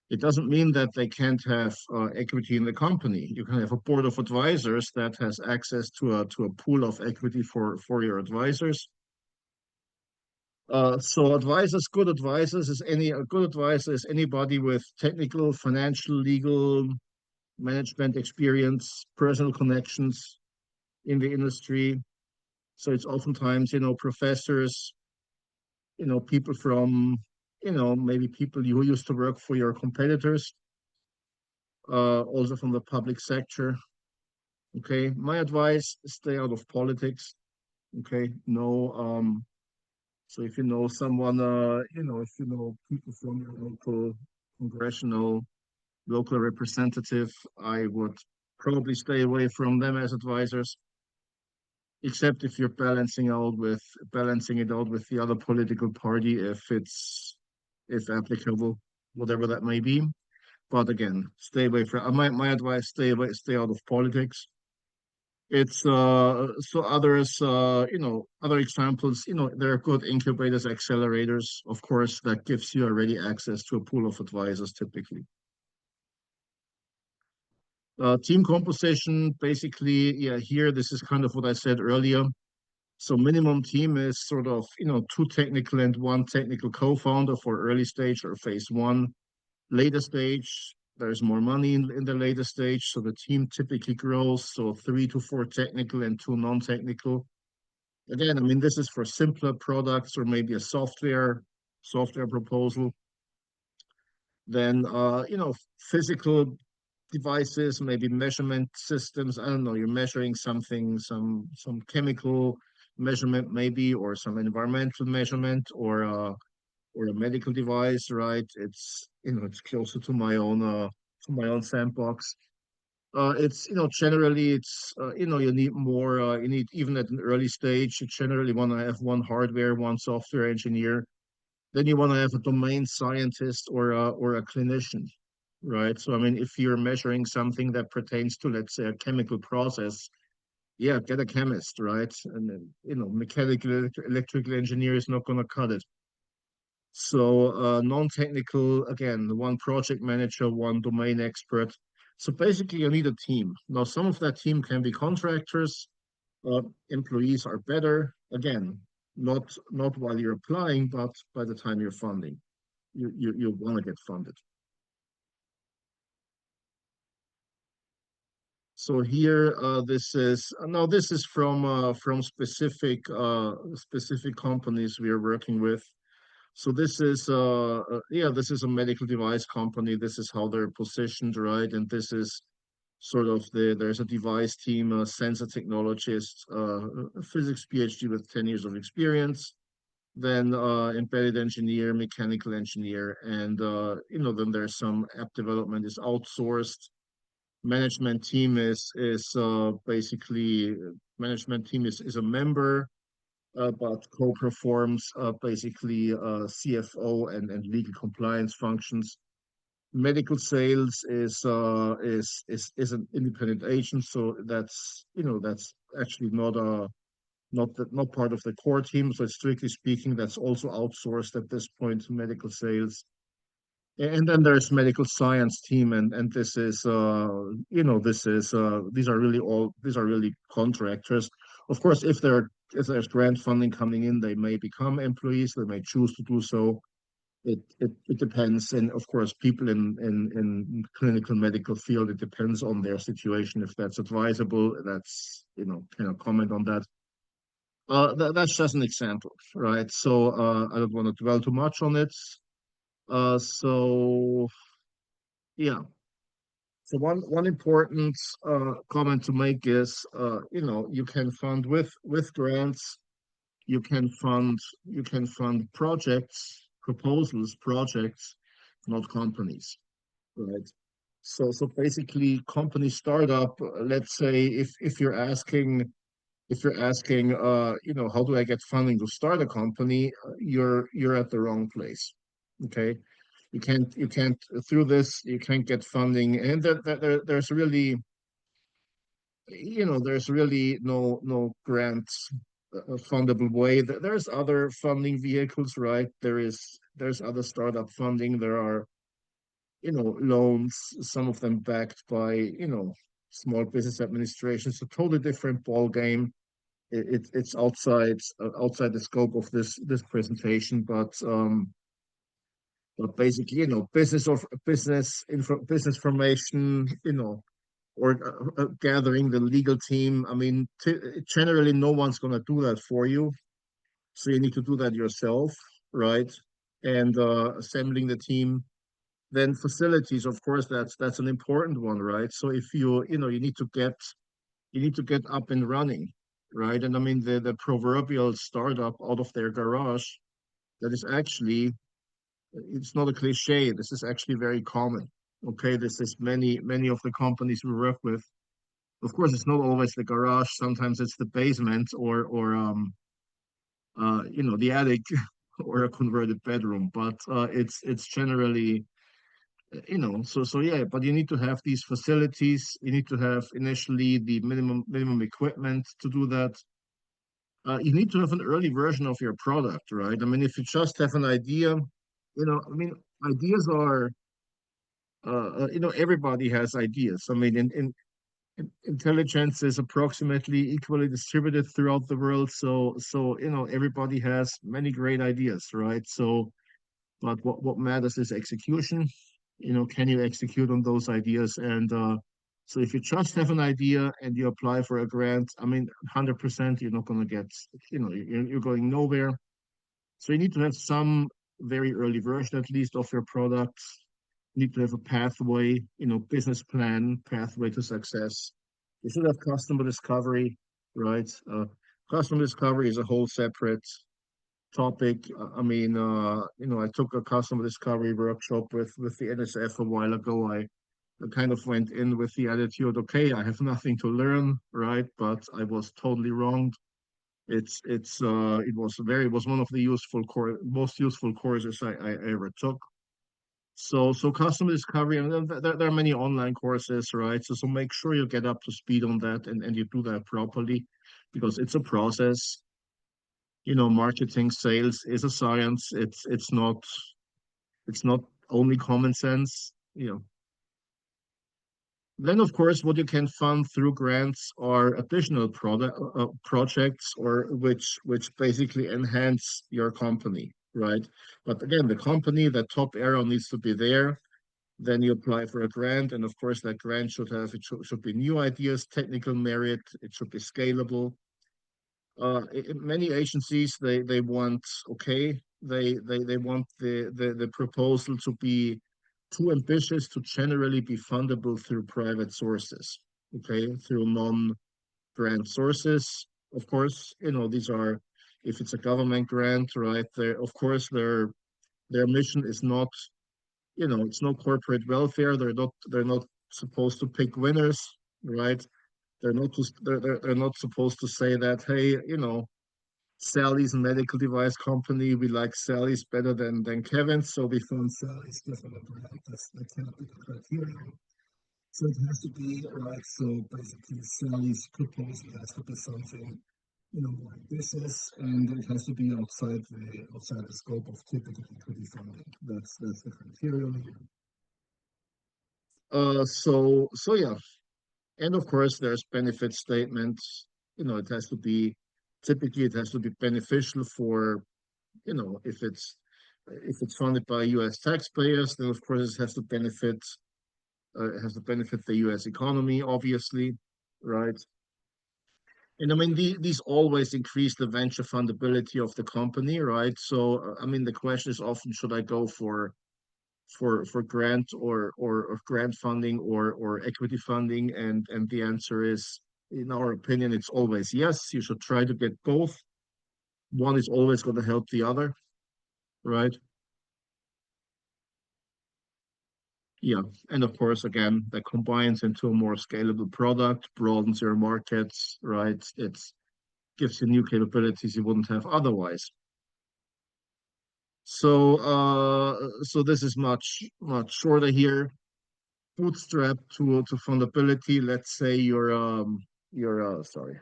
[SPEAKER 1] It doesn't mean that they can't have equity in the company. You can have a board of advisors that has access to a pool of equity for your advisors. So good advisors is any a good advisor is anybody with technical, financial, legal, management experience, personal connections in the industry. So it's oftentimes, professors, people from, maybe people who used to work for your competitors, also from the public sector. Okay. My advice, stay out of politics. Okay. No, so if you know someone, if you know people from your local congressional, local representative, I would probably stay away from them as advisors, except if you're balancing it out with the other political party if applicable, whatever that may be. But again, stay away from my advice, stay out of politics. It's so others other examples, there are good incubators, accelerators, of course, that gives you already access to a pool of advisors typically. Team composition, basically, yeah, here this is kind of what I said earlier. So minimum team is sort of, two technical and one technical co-founder for early stage or phase one. Later stage, there's more money in the later stage, so the team typically grows. So 3 to 4 technical and 2 non-technical. Again, I mean, this is for simpler products or maybe a software proposal. Then, physical devices, maybe measurement systems. I don't know, you're measuring something, some chemical measurement maybe, or some environmental measurement, or a medical device, right? It's closer to my own sandbox. It's generally it's you need more. You need even at an early stage. You generally want to have one hardware, one software engineer. Then you want to have a domain scientist or a clinician, right? So I mean, if you're measuring something that pertains to, let's say, a chemical process, yeah, get a chemist, right? And then, mechanical, electrical engineer is not going to cut it. So non-technical, again, one project manager, one domain expert. So basically, you need a team. Now, some of that team can be contractors. Employees are better. Again, not while you're applying, but by the time you're funding, you want to get funded. So here, this is from specific companies we are working with. So this is a medical device company. This is how they're positioned, right? And this is sort of there's a device team, a sensor technologist, a physics PhD with 10 years of experience, then embedded engineer, mechanical engineer, and then there's some app development is outsourced. Management team is basically management team is a member. but co-performs basically CFO and legal compliance functions. Medical sales is an independent agent, so that's actually not part of the core team. So strictly speaking, that's also outsourced at this point to medical sales. And then there's medical science team, and this is this is these are really contractors. Of course, if there's grant funding coming in, they may become employees. They may choose to do so. It depends, and of course, people in clinical medical field, it depends on their situation if that's advisable. That's cannot comment on that. That's just an example, right? So I don't want to dwell too much on it. So yeah. So one important comment to make is, you can fund with grants, you can fund projects, proposals, projects, not companies, right? So basically, company startup. Let's say if you're asking, how do I get funding to start a company? You're at the wrong place. Okay, you can't through this you can't get funding, and there's really no grants fundable way. There's other funding vehicles, right? There's other startup funding. There are loans, some of them backed by small business administrations. A totally different ball game. It's outside the scope of this presentation, but basically, business formation, or gathering the legal team. I mean, generally, no one's going to do that for you. So you need to do that yourself, right? And assembling the team. Then facilities, of course, that's an important one, right? So if you need to get up and running, right? And I mean, the proverbial startup out of their garage, that is actually, it's not a cliche. This is actually very common. Okay, this is many of the companies we work with. Of course, it's not always the garage. Sometimes it's the basement or the attic or a converted bedroom. But it's generally, so yeah. But you need to have these facilities. You need to have initially the minimum equipment to do that. You need to have an early version of your product, right? I mean, if you just have an idea, I mean, ideas are, everybody has ideas. I mean, intelligence is approximately equally distributed throughout the world. So everybody has many great ideas, right? So, but what matters is execution. Can you execute on those ideas? And so if you just have an idea and you apply for a grant, I mean, 100%, you're not going to get, you're going nowhere. So you need to have some very early version, at least, of your product. You need to have a pathway, business plan, pathway to success. You should have customer discovery, right? Customer discovery is a whole separate topic. I mean, I took a customer discovery workshop with the NSF a while ago. I kind of went in with the attitude, okay, I have nothing to learn, right? But I was totally wrong. It was one of the most useful courses I ever took. So customer discovery, and then there are many online courses, right? So make sure you get up to speed on that, and you do that properly, because it's a process. Marketing, sales is a science. It's not only common sense. Then, of course, what you can fund through grants are additional product projects, or which basically enhance your company, right? But again, the company, the top arrow needs to be there. Then you apply for a grant, and of course, that grant should be new ideas, technical merit. It should be scalable. Many agencies, they want, okay, they want the proposal to be too ambitious to generally be fundable through private sources, okay, through non-grant sources. Of course, these are, if it's a government grant, right, of course their mission is not, it's not corporate welfare. They're not supposed to pick winners, right? They're not supposed to say that, hey, Sally's medical device company. We like Sally's better than Kevin's, so we found Sally's different. Right? That cannot be the criteria. So it has to be right. So basically, Sally's proposal has to be something, like business, and it has to be outside the scope of typical equity funding. That's the criteria. So yeah, and of course, there's benefit statements. It has to be typically it has to be beneficial for, if it's funded by U.S. taxpayers, then of course it has to benefit the U.S. economy, obviously, right? And I mean, these always increase the venture fundability of the company, right? So, I mean, the question is often, should I go for grant or grant funding or equity funding? And the answer is, in our opinion, it's always yes. You should try to get both. One is always going to help the other, right? Yeah, and of course, again, that combines into a more scalable product, broadens your markets, right? It gives you new capabilities you wouldn't have otherwise. So this is much shorter here. Bootstrap to fundability. Let's say you're sorry.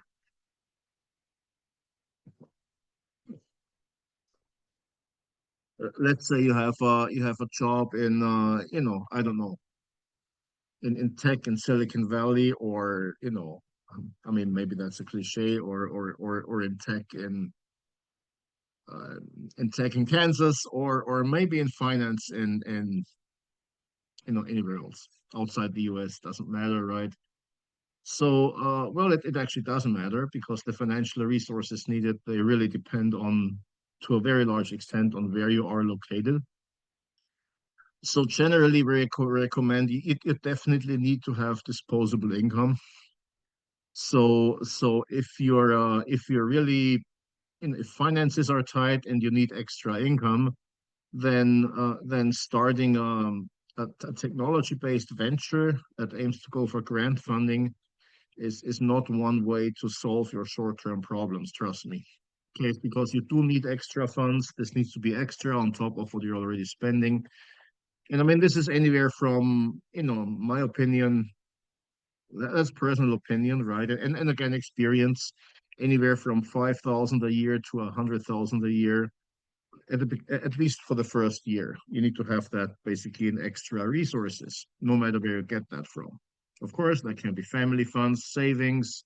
[SPEAKER 1] Let's say you have a job in I don't know, in tech in Silicon Valley, or I mean, maybe that's a cliche, or uh, in tech in Kansas, or maybe in finance in anywhere else outside the US, doesn't matter, right? So, well, it actually doesn't matter, because the financial resources needed, they really depend on, to a very large extent, on where you are located. So generally, we recommend you definitely need to have disposable income. So if you're really, if finances are tight and you need extra income, then starting a technology-based venture that aims to go for grant funding is not one way to solve your short-term problems. Trust me. Okay, it's because you do need extra funds. This needs to be extra on top of what you're already spending. And I mean, this is anywhere from, my opinion, that's personal opinion, right? And again, experience, anywhere from 5,000 a year to 100,000 a year, at least for the first year. You need to have that basically in extra resources, no matter where you get that from. Of course, that can be family funds, savings.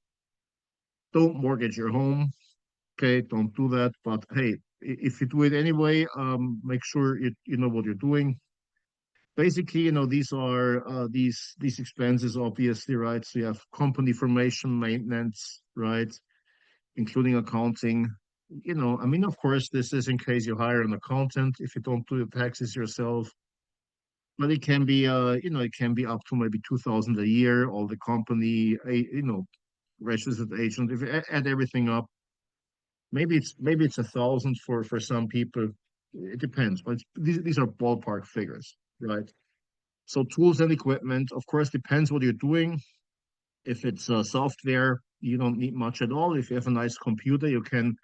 [SPEAKER 1] Don't mortgage your home. Okay, don't do that. But hey, if you do it anyway, make sure you know what you're doing. Basically, these expenses, obviously, right? So you have company formation, maintenance, right, including accounting. I mean, of course, this is in case you hire an accountant if you don't do the taxes yourself. But it can be up to maybe 2,000 a year. All the company, registered agent. If you add everything up, maybe it's 1,000 for some people. It depends, but these are ballpark figures, right? So tools and equipment, of course, depends what you're doing. If it's software, you don't need much at all. If you have a nice computer, you can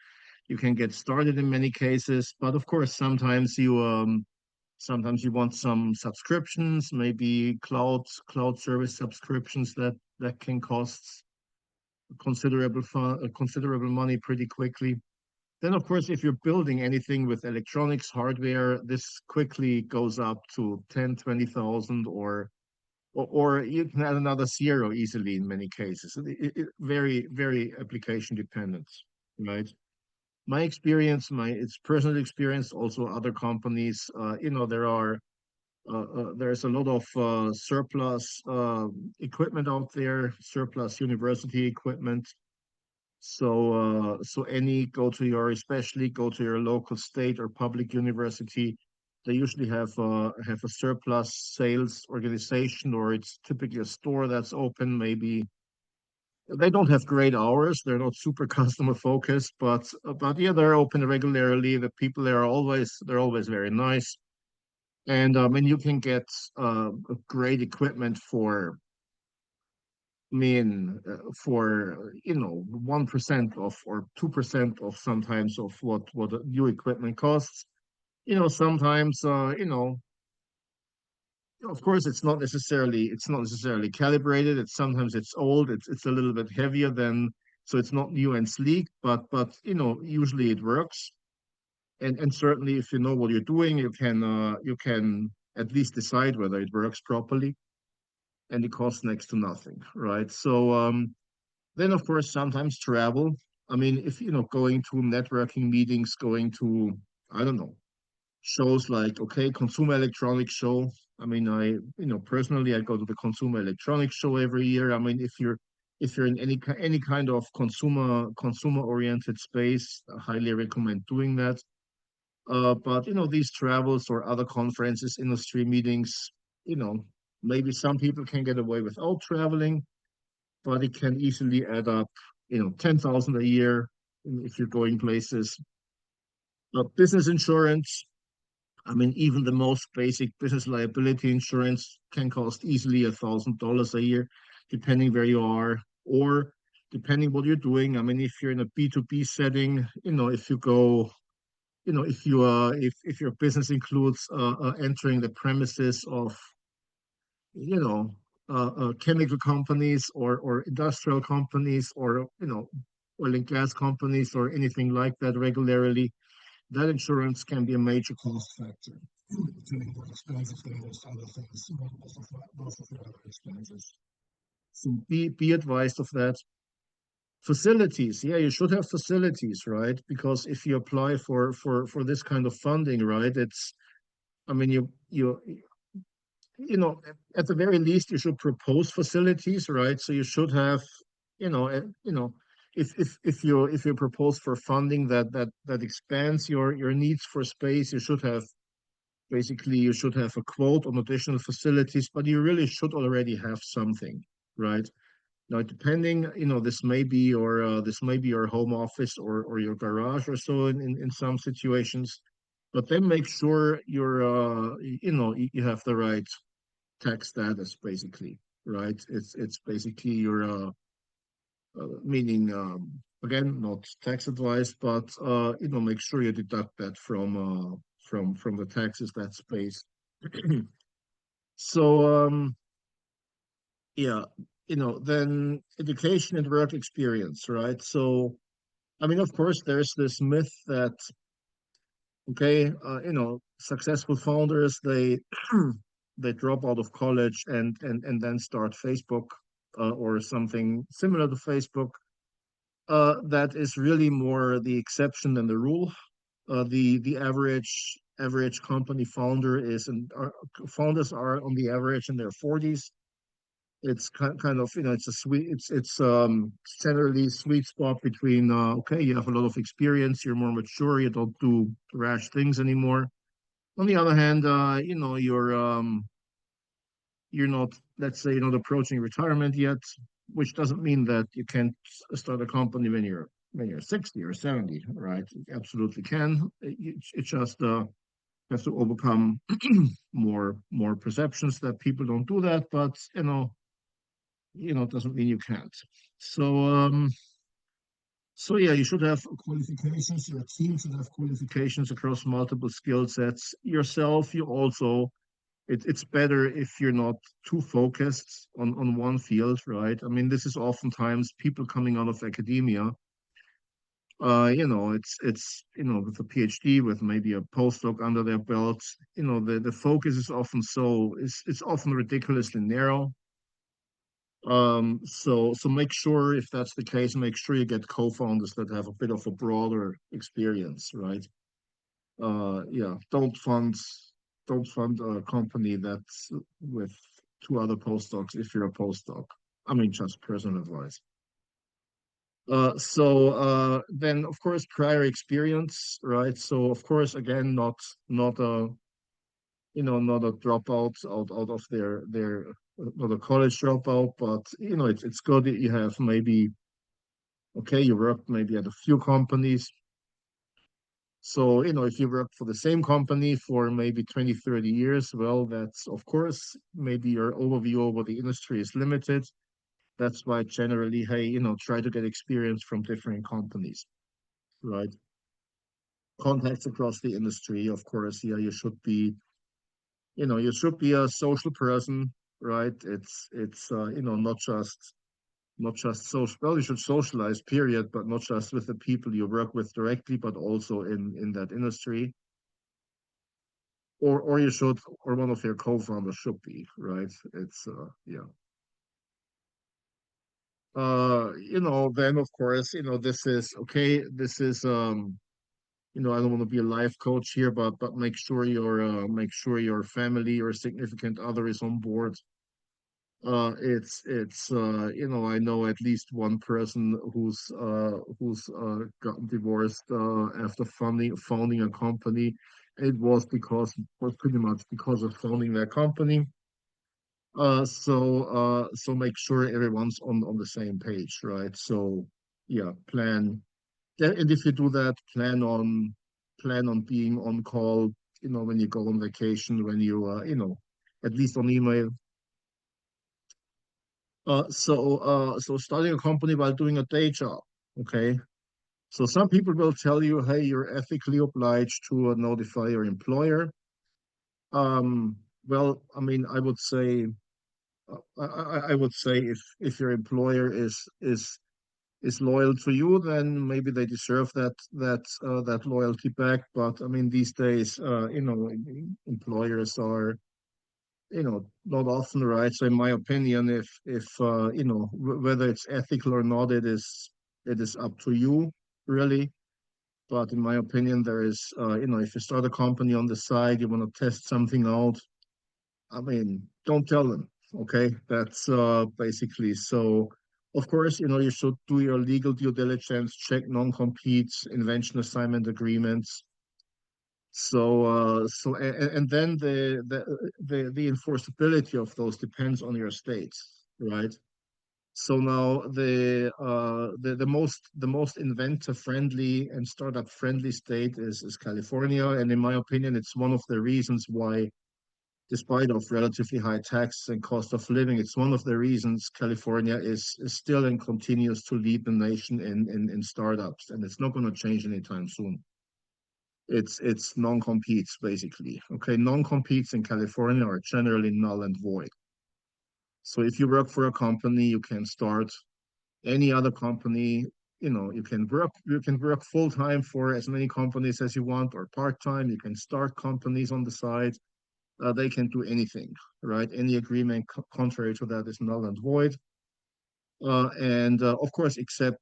[SPEAKER 1] get started in many cases. But of course, sometimes you want some subscriptions, maybe cloud service subscriptions that can cost considerable money pretty quickly. Then, of course, if you're building anything with electronics hardware, this quickly goes up to 10, 20,000, or you can add another zero easily in many cases. Very, very application dependent, right? My experience, it's personal experience, also other companies, there's a lot of surplus equipment out there, surplus university equipment. So especially go to your local state or public university. They usually have a surplus sales organization, or it's typically a store that's open. Maybe they don't have great hours. They're not super customer focused, but yeah, they're open regularly. The people there are always very nice, and you can get great equipment mean, for 1% of or 2% of sometimes of what new equipment costs. Sometimes of course it's not necessarily calibrated. It's sometimes it's old. It's a little bit heavier than, so it's not new and sleek, but usually it works. And certainly if you know what you're doing, you can at least decide whether it works properly, and it costs next to nothing, right? So then of course sometimes travel. I mean, if going to networking meetings, going to, I don't know, shows like, okay, Consumer Electronics Show. I mean, personally, I go to the Consumer Electronics Show every year. I mean, if you're in any kind of consumer oriented space, I highly recommend doing that. But these travels or other conferences, industry meetings, you know, maybe some people can get away without traveling, but it can easily add up, 10,000 a year if you're going places. Business insurance, I mean, even the most basic business liability insurance can cost easily $1,000 a year, depending where you are, or depending what you're doing. I mean, if you're in a B2B setting, if you go, if your business includes entering the premises of, you know, chemical companies or industrial companies or, oil and gas companies or anything like that regularly, that insurance can be a major cost factor. Depending on what expenses they list other things, most of the other expenses. So be advised of that. Facilities, yeah, you should have facilities, right? Because if you apply for this kind of funding, right, I mean, at the very least, you should propose facilities, right? So you should have, if you propose for funding that expands your needs for space, you should have a quote on additional facilities, but you really should already have something, right? Now, depending, this may be your home office or your garage or so in some situations, but then make sure you have the right tax status, basically, right? It's basically your meaning, again, not tax advice, but make sure you deduct that from the taxes that's paid. So yeah, then education and work experience, right? So I mean, of course, there's this myth that, okay, successful founders, they drop out of college and then start Facebook, or something similar to Facebook. That is really more the exception than the rule. The average company founder founders are on the average in their 40s. It's kind of, it's a sweet, it's generally sweet spot between, okay, you have a lot of experience, you're more mature, you don't do rash things anymore. On the other hand, you're not, let's say, you're not approaching retirement yet, which doesn't mean that you can't start a company when you're 60 or 70, right? You absolutely can. It just has to overcome more perceptions that people don't do that, but it doesn't mean you can't. So so yeah, you should have qualifications. Your team should have qualifications across multiple skill sets. Yourself, you also, it's better if you're not too focused on one field, right? I mean, this is oftentimes people coming out of academia. With a PhD, with maybe a postdoc under their belt, the focus is often it's often ridiculously narrow. So make sure, if that's the case, make sure you get co-founders that have a bit of a broader experience, right? Yeah, don't fund a company that's with two other postdocs if you're a postdoc. I mean, just personal advice. So then of course prior experience, right? So of course, again, not a dropout out of their not a college dropout, but it's good that you have maybe, okay, you worked maybe at a few companies. So, if you work for the same company for maybe 20, 30 years, well, that's, of course, maybe your overview over the industry is limited. That's why generally, hey, try to get experience from different companies, right? Contacts across the industry, of course. Yeah, you should be a social person, right? It's not just social. Well, you should socialize, period, but not just with the people you work with directly, but also in that industry. Or you should, or one of your co-founders should be, right? It's yeah. Then of course, this is okay. This is I don't want to be a life coach here, but make sure your family or significant other is on board. I know at least one person who's gotten divorced after founding a company. It was pretty much because of founding their company. So make sure everyone's on the same page, right? So yeah, plan. Yeah, and if you do that, plan on being on call, when you go on vacation, when at least on email. So starting a company while doing a day job, okay? So some people will tell you, hey, you're ethically obliged to notify your employer. Well, I mean, I would say if your employer is loyal to you, then maybe they deserve that loyalty back. But I mean, these days, employers are not often right. So in my opinion, if whether it's ethical or not, it is up to you, really. But in my opinion, there is if you start a company on the side, you want to test something out. I mean, don't tell them. Okay, that's basically so. Of course, you should do your legal due diligence, check non-competes, invention assignment agreements. And then the enforceability of those depends on your state, right? So now the most inventor friendly and startup friendly state is California, and in my opinion, it's one of the reasons why, despite of relatively high taxes and cost of living, it's one of the reasons California is still and continues to lead the nation in startups, and it's not going to change anytime soon. It's non-competes basically. Okay, non-competes in California are generally null and void. So if you work for a company, you can start any other company. You can work full time for as many companies as you want, or part time. You can start companies on the side. They can do anything, right? Any agreement contrary to that is null and void. And of course, except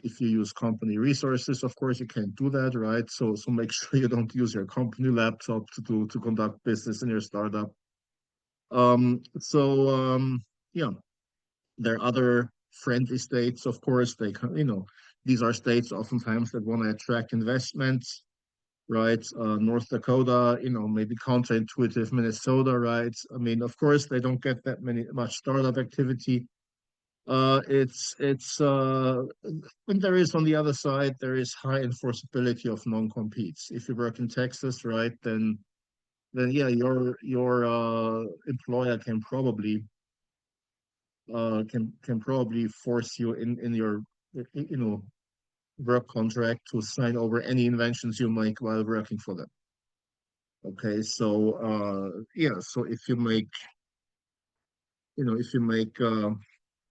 [SPEAKER 1] if you use company resources, of course you can't do that, right? So make sure you don't use your company laptop to conduct business in your startup. Yeah, there are other friendly states, of course. These are states oftentimes that want to attract investments, right? North Dakota, maybe counterintuitive Minnesota, right? I mean, of course, they don't get that much startup activity. And there is on the other side, there is high enforceability of non-competes. If you work in Texas, right, then yeah, your employer can probably force you in your you know work contract to sign over any inventions you make while working for them. Okay, so yeah, so if you make an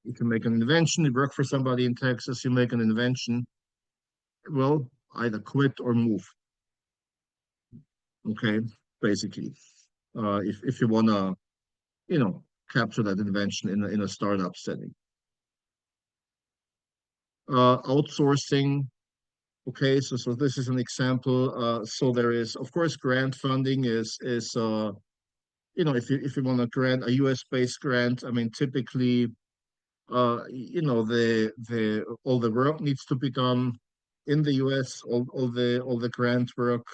[SPEAKER 1] invention, you work for somebody in Texas, you make an invention, well, either quit or move. Okay, basically, if you wanna, you know, capture that invention in a startup setting. Outsourcing. Okay, so this is an example. So there is, of course, grant funding if you want to grant a US based grant, I mean, typically, the all the work needs to be done in the US. All the grant work,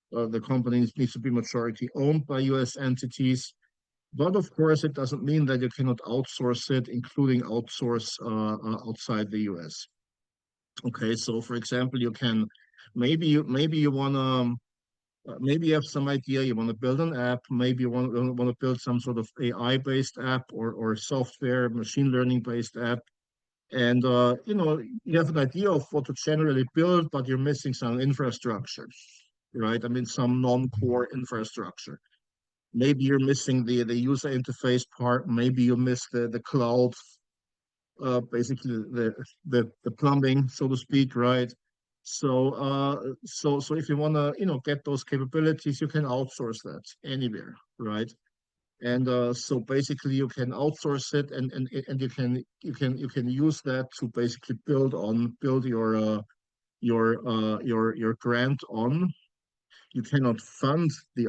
[SPEAKER 1] the companies needs to be majority owned by US entities. But of course, it doesn't mean that you cannot outsource it, including outsource outside the US. Okay, so for example, you can maybe you wanna Maybe you have some idea you want to build an app. Maybe you want to build some sort of AI-based app or software, machine learning-based app. And you have an idea of what to generally build, but you're missing some infrastructure, right? I mean, some non-core infrastructure. Maybe you're missing the user interface part. Maybe you miss the cloud, basically the plumbing, so to speak, right? So if you want to, get those capabilities, you can outsource that anywhere, right? And so basically you can outsource it, and you can use that to basically build your grant on. You cannot fund the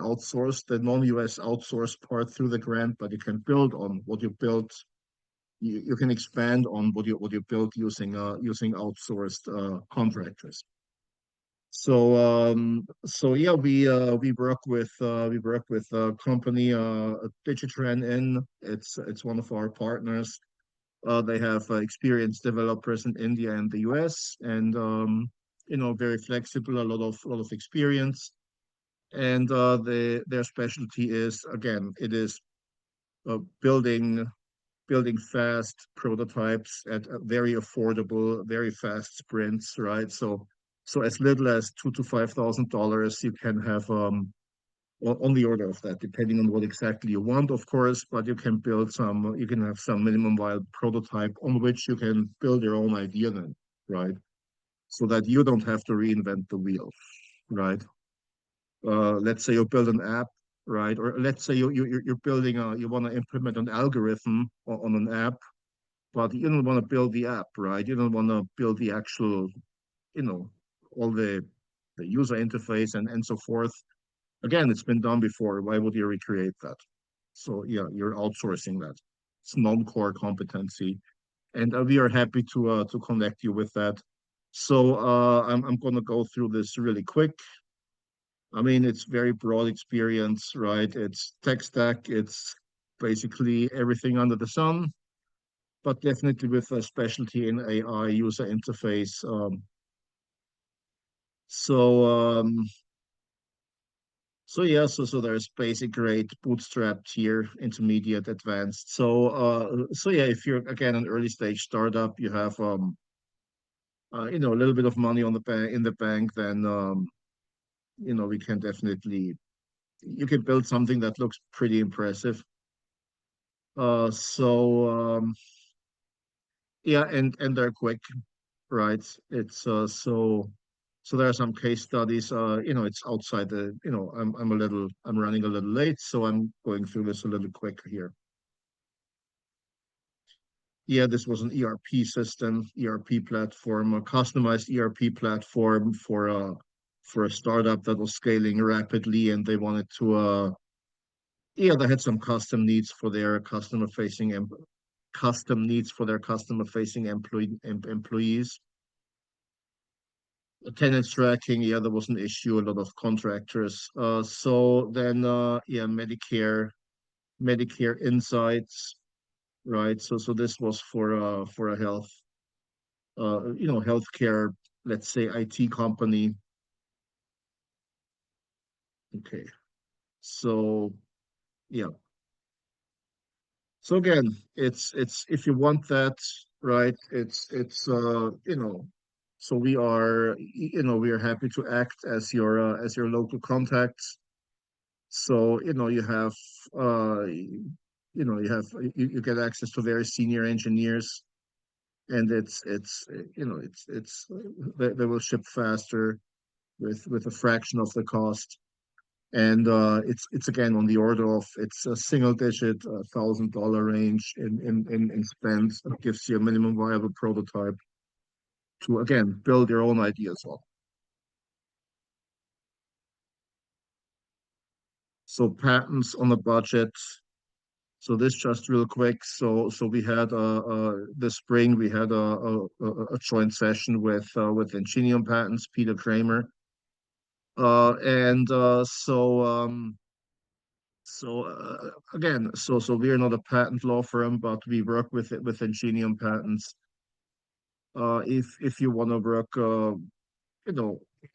[SPEAKER 1] non-US outsource part through the grant, but you can build on what you built. You can expand on what you built using outsourced contractors. So yeah, we work with a company, Digitran in. It's one of our partners. They have experienced developers in India and the US, and very flexible, a lot of experience. And their specialty is, again, it is building fast prototypes at a very affordable, very fast sprints, right? So as little as $2,000 to $5,000, you can have on the order of that, depending on what exactly you want, of course. But you can have some minimum viable prototype on which you can build your own idea then, right? So that you don't have to reinvent the wheel, right? Let's say you build an app, right? Or let's say you want to implement an algorithm on an app, but you don't want to build the app, right? You don't want to build the actual, you know, all the user interface and so forth. Again, it's been done before. Why would you recreate that? So yeah, you're outsourcing that. It's non-core competency, and we are happy to connect you with that. So I'm gonna go through this really quick. I mean, it's very broad experience, right? It's tech stack. It's basically everything under the sun, but definitely with a specialty in AI user interface. So um, so there's basic, grade, bootstrapped, tier, intermediate, advanced. So yeah, if you're again an early stage startup, you have a little bit of money on the bank in the bank, then we can definitely you can build something that looks pretty impressive. Uh, so yeah, and they're quick, right? So there are some case studies. It's outside I'm running a little late, so I'm going through this a little quick here. Yeah, this was an ERP system, ERP platform, a customized ERP platform for a startup that was scaling rapidly, and they wanted to yeah, they had some custom needs for their customer facing employees. Attendance tracking, yeah, there was an issue, a lot of contractors. So then, yeah, Medicare Insights, right? So this was for a healthcare, let's say IT company. Okay, so yeah, so again, it's if you want that, right? So we are happy to act as your local contacts. So you get access to very senior engineers, and they will ship faster with a fraction of the cost. And it's again on the order of it's a single digit $1,000 range in spend. It gives you a minimum viable prototype to again build your own idea as well. So patents on a budget. So this just real quick. So we had this spring we had a joint session with Ingenium Patents, Peter Kramer, and again, so we are not a patent law firm, but we work with Ingenium Patents. If you want to work,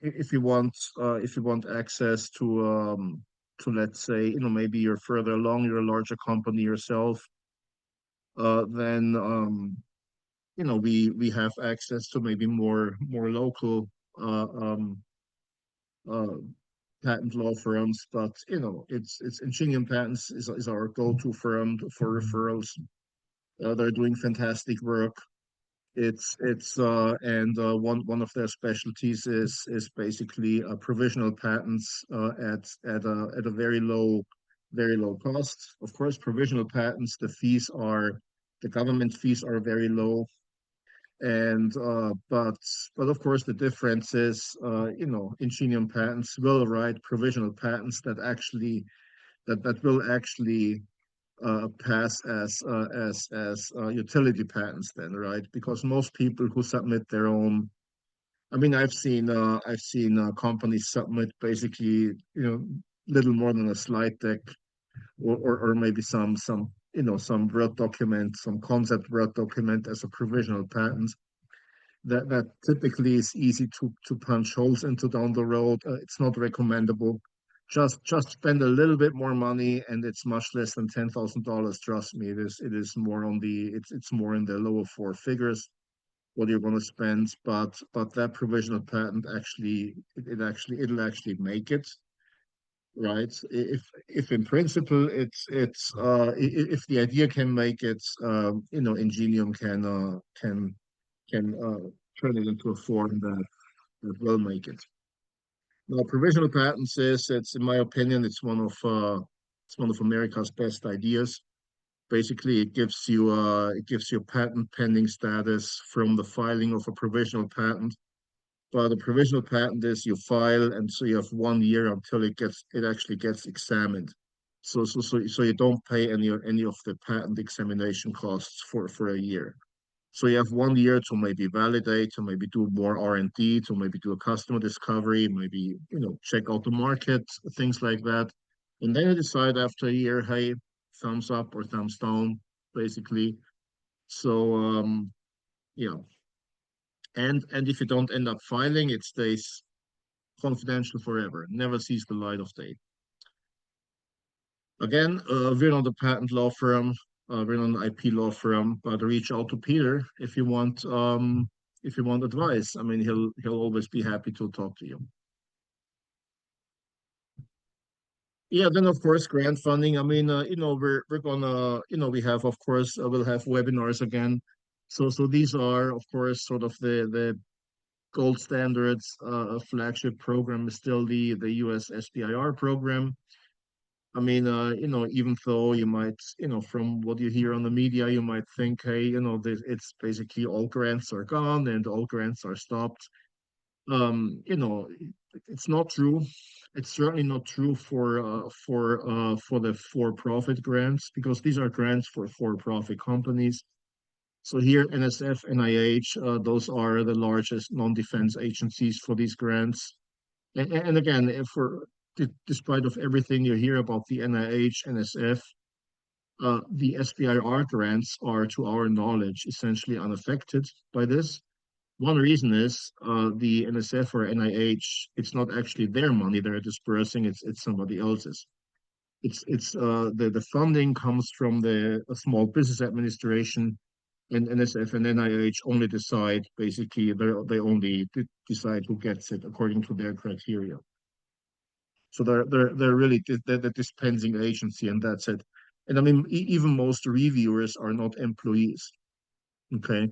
[SPEAKER 1] if you want access to, let's say, maybe you're further along, you're a larger company yourself, then we have access to maybe more local uh, um, uh, patent law firms. But it's Ingenium Patents is our go-to firm for referrals. They're doing fantastic work. It's and one of their specialties is basically provisional patents at a very low cost. Of course, provisional patents, the government fees are very low, and but of course the difference is, Ingenium Patents will write provisional patents that will actually pass as utility patents then, right? Because most people who submit their own, I mean, I've seen companies submit basically, little more than a slide deck, or maybe some Word document, some concept Word document as a provisional patent. That typically is easy to punch holes into down the road. It's not recommendable. Just spend a little bit more money, and it's much less than $10,000. Trust me, it is more on it's more in the lower four figures what you're going to spend. But that provisional patent actually it'll actually make it, right? If in principle if the idea can make it, Ingenium can turn it into a form that will make it. Now, provisional patents is, it's in my opinion, it's one of America's best ideas. Basically, it gives you patent pending status from the filing of a provisional patent. But a provisional patent is you file, and so you have 1 year until it actually gets examined. So you don't pay any of the patent examination costs for a year. So you have 1 year to maybe validate, to maybe do more R&D, to maybe do a customer discovery, maybe, check out the market, things like that. And then you decide after a year, hey, thumbs up or thumbs down, basically. So yeah. And if you don't end up filing, it stays confidential forever, never sees the light of day. Again, we're not a patent law firm, we're not an IP law firm, but reach out to Peter if you want advice. I mean, he'll always be happy to talk to you. Yeah, then of course grant funding. I mean, we're gonna, we have, of course, we'll have webinars again. So these are, of course, sort of the gold standards. Flagship program is still the US SBIR program. I mean, even though you might, from what you hear on the media, you might think, hey, it's basically all grants are gone and all grants are stopped. It's not true. It's certainly not true for the for-profit grants, because these are grants for-profit companies. So here, NSF, NIH, those are the largest non-defense agencies for these grants. And again, if despite of everything you hear about the NIH, NSF, the SBIR grants are, to our knowledge, essentially unaffected by this. One reason is the NSF or NIH, it's not actually their money they're dispersing, it's somebody else's. The funding comes from the Small Business Administration, and NSF and NIH only decide, basically, they only decide who gets it according to their criteria. So they're really the dispensing agency, and that's it. And I mean, even most reviewers are not employees. Okay,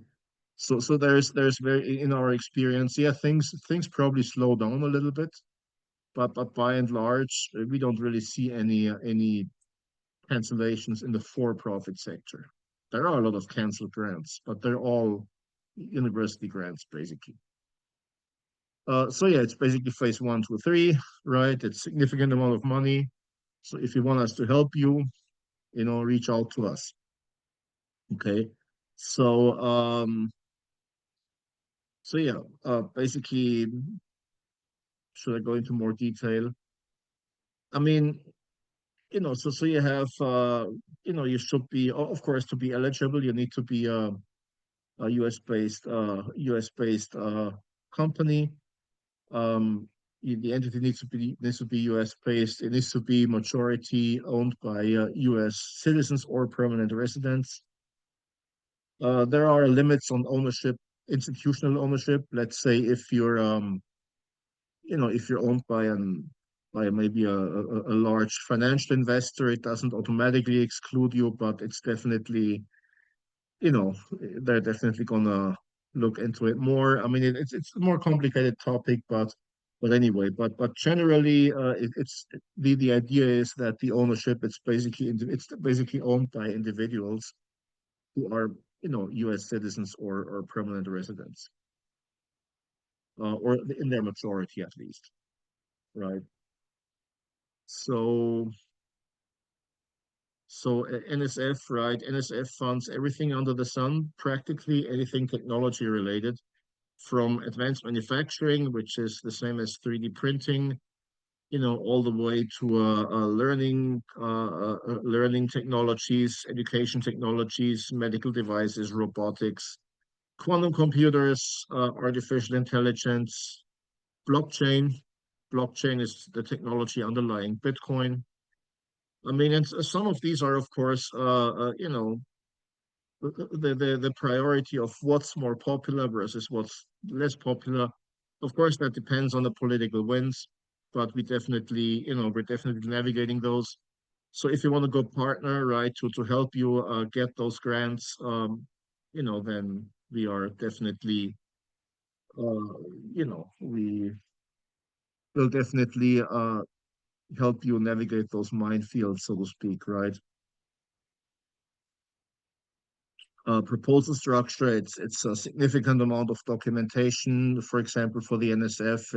[SPEAKER 1] so there's very, in our experience, yeah, things probably slow down a little bit, but by and large, we don't really see any cancellations in the for-profit sector. There are a lot of canceled grants, but they're all university grants, basically. So yeah, it's basically phase one, two, three, right? It's significant amount of money. So if you want us to help you, reach out to us. Okay. So yeah, basically, should I go into more detail? I mean, so you have you should be, of course, to be eligible, you need to be a US based company. Um, the entity needs to be U.S. based. It needs to be majority owned by U.S. citizens or permanent residents. There are limits on ownership, institutional ownership. Let's say if you're if you're owned by maybe a large financial investor, it doesn't automatically exclude you, but it's definitely, they're definitely gonna look into it more. I mean, it's a more complicated topic, but anyway, but generally, the idea is that the ownership, it's basically owned by individuals who are, U.S. citizens or permanent residents, or in their majority at least, right? So NSF, right? NSF funds everything under the sun, practically anything technology related, from advanced manufacturing, which is the same as 3D printing, all the way to learning technologies, education technologies, medical devices, robotics, quantum computers, artificial intelligence, blockchain. Blockchain is the technology underlying Bitcoin. I mean, and some of these are, of course, the priority of what's more popular versus what's less popular. Of course, that depends on the political winds, but we're definitely navigating those. So if you want to go partner, right, to help you get those grants, then we are definitely, we will definitely help you navigate those minefields, so to speak, right? Proposal structure, it's a significant amount of documentation. For example, for the NSF,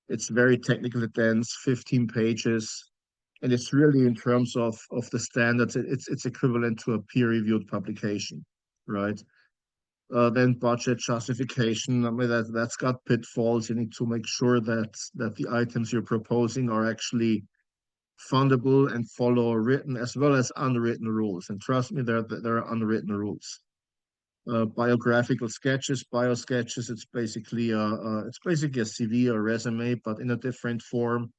[SPEAKER 1] it's very technically dense, 15 pages, and it's really in terms of the standards, it's equivalent to a peer-reviewed publication, right? Then budget justification. I mean, that's got pitfalls. You need to make sure that the items you're proposing are actually fundable and follow written as well as unwritten rules. And trust me, there are unwritten rules. Biographical sketches, bio sketches. It's basically a CV or resume, but in a different form.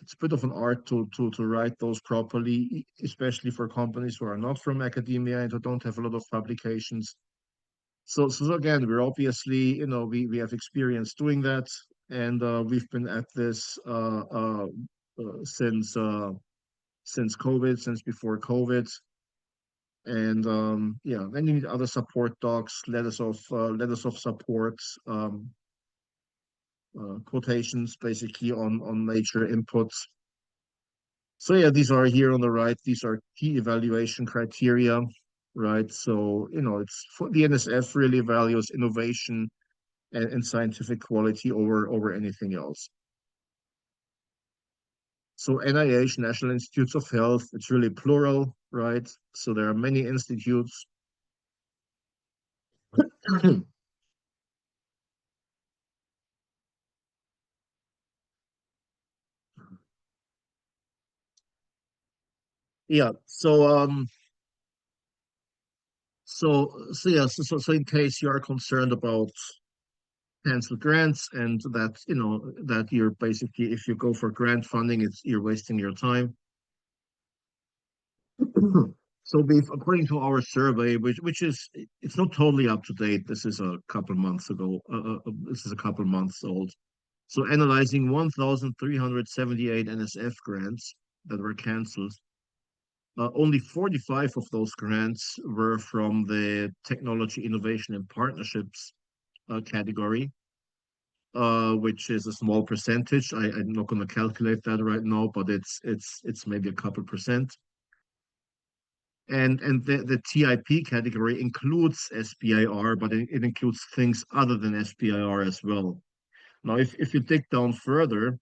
[SPEAKER 1] It's a bit of an art to write those properly, especially for companies who are not from academia and who don't have a lot of publications. So again, we're obviously, we have experience doing that, and we've been at this since COVID, since before COVID. And yeah, then you need other support docs, letters of support, quotations basically on major inputs. So yeah, these are here on the right. These are key evaluation criteria, right? So it's for the NSF really values innovation and scientific quality over anything else. So NIH, National Institutes of Health, it's really plural, right? So there are many institutes. Yeah. So in case you are concerned about cancel grants and that that you're basically, if you go for grant funding, you're wasting your time. So we've, according to our survey, which is, it's not totally up to date. This is a couple months ago. This is a couple months old. So analyzing 1,378 NSF grants that were canceled, only 45 of those grants were from the technology innovation and partnerships category, which is a small percentage. I'm not going to calculate that right now, but it's maybe a couple percent. And the TIP category includes SBIR, but it includes things other than SBIR as well. Now, if you dig down further,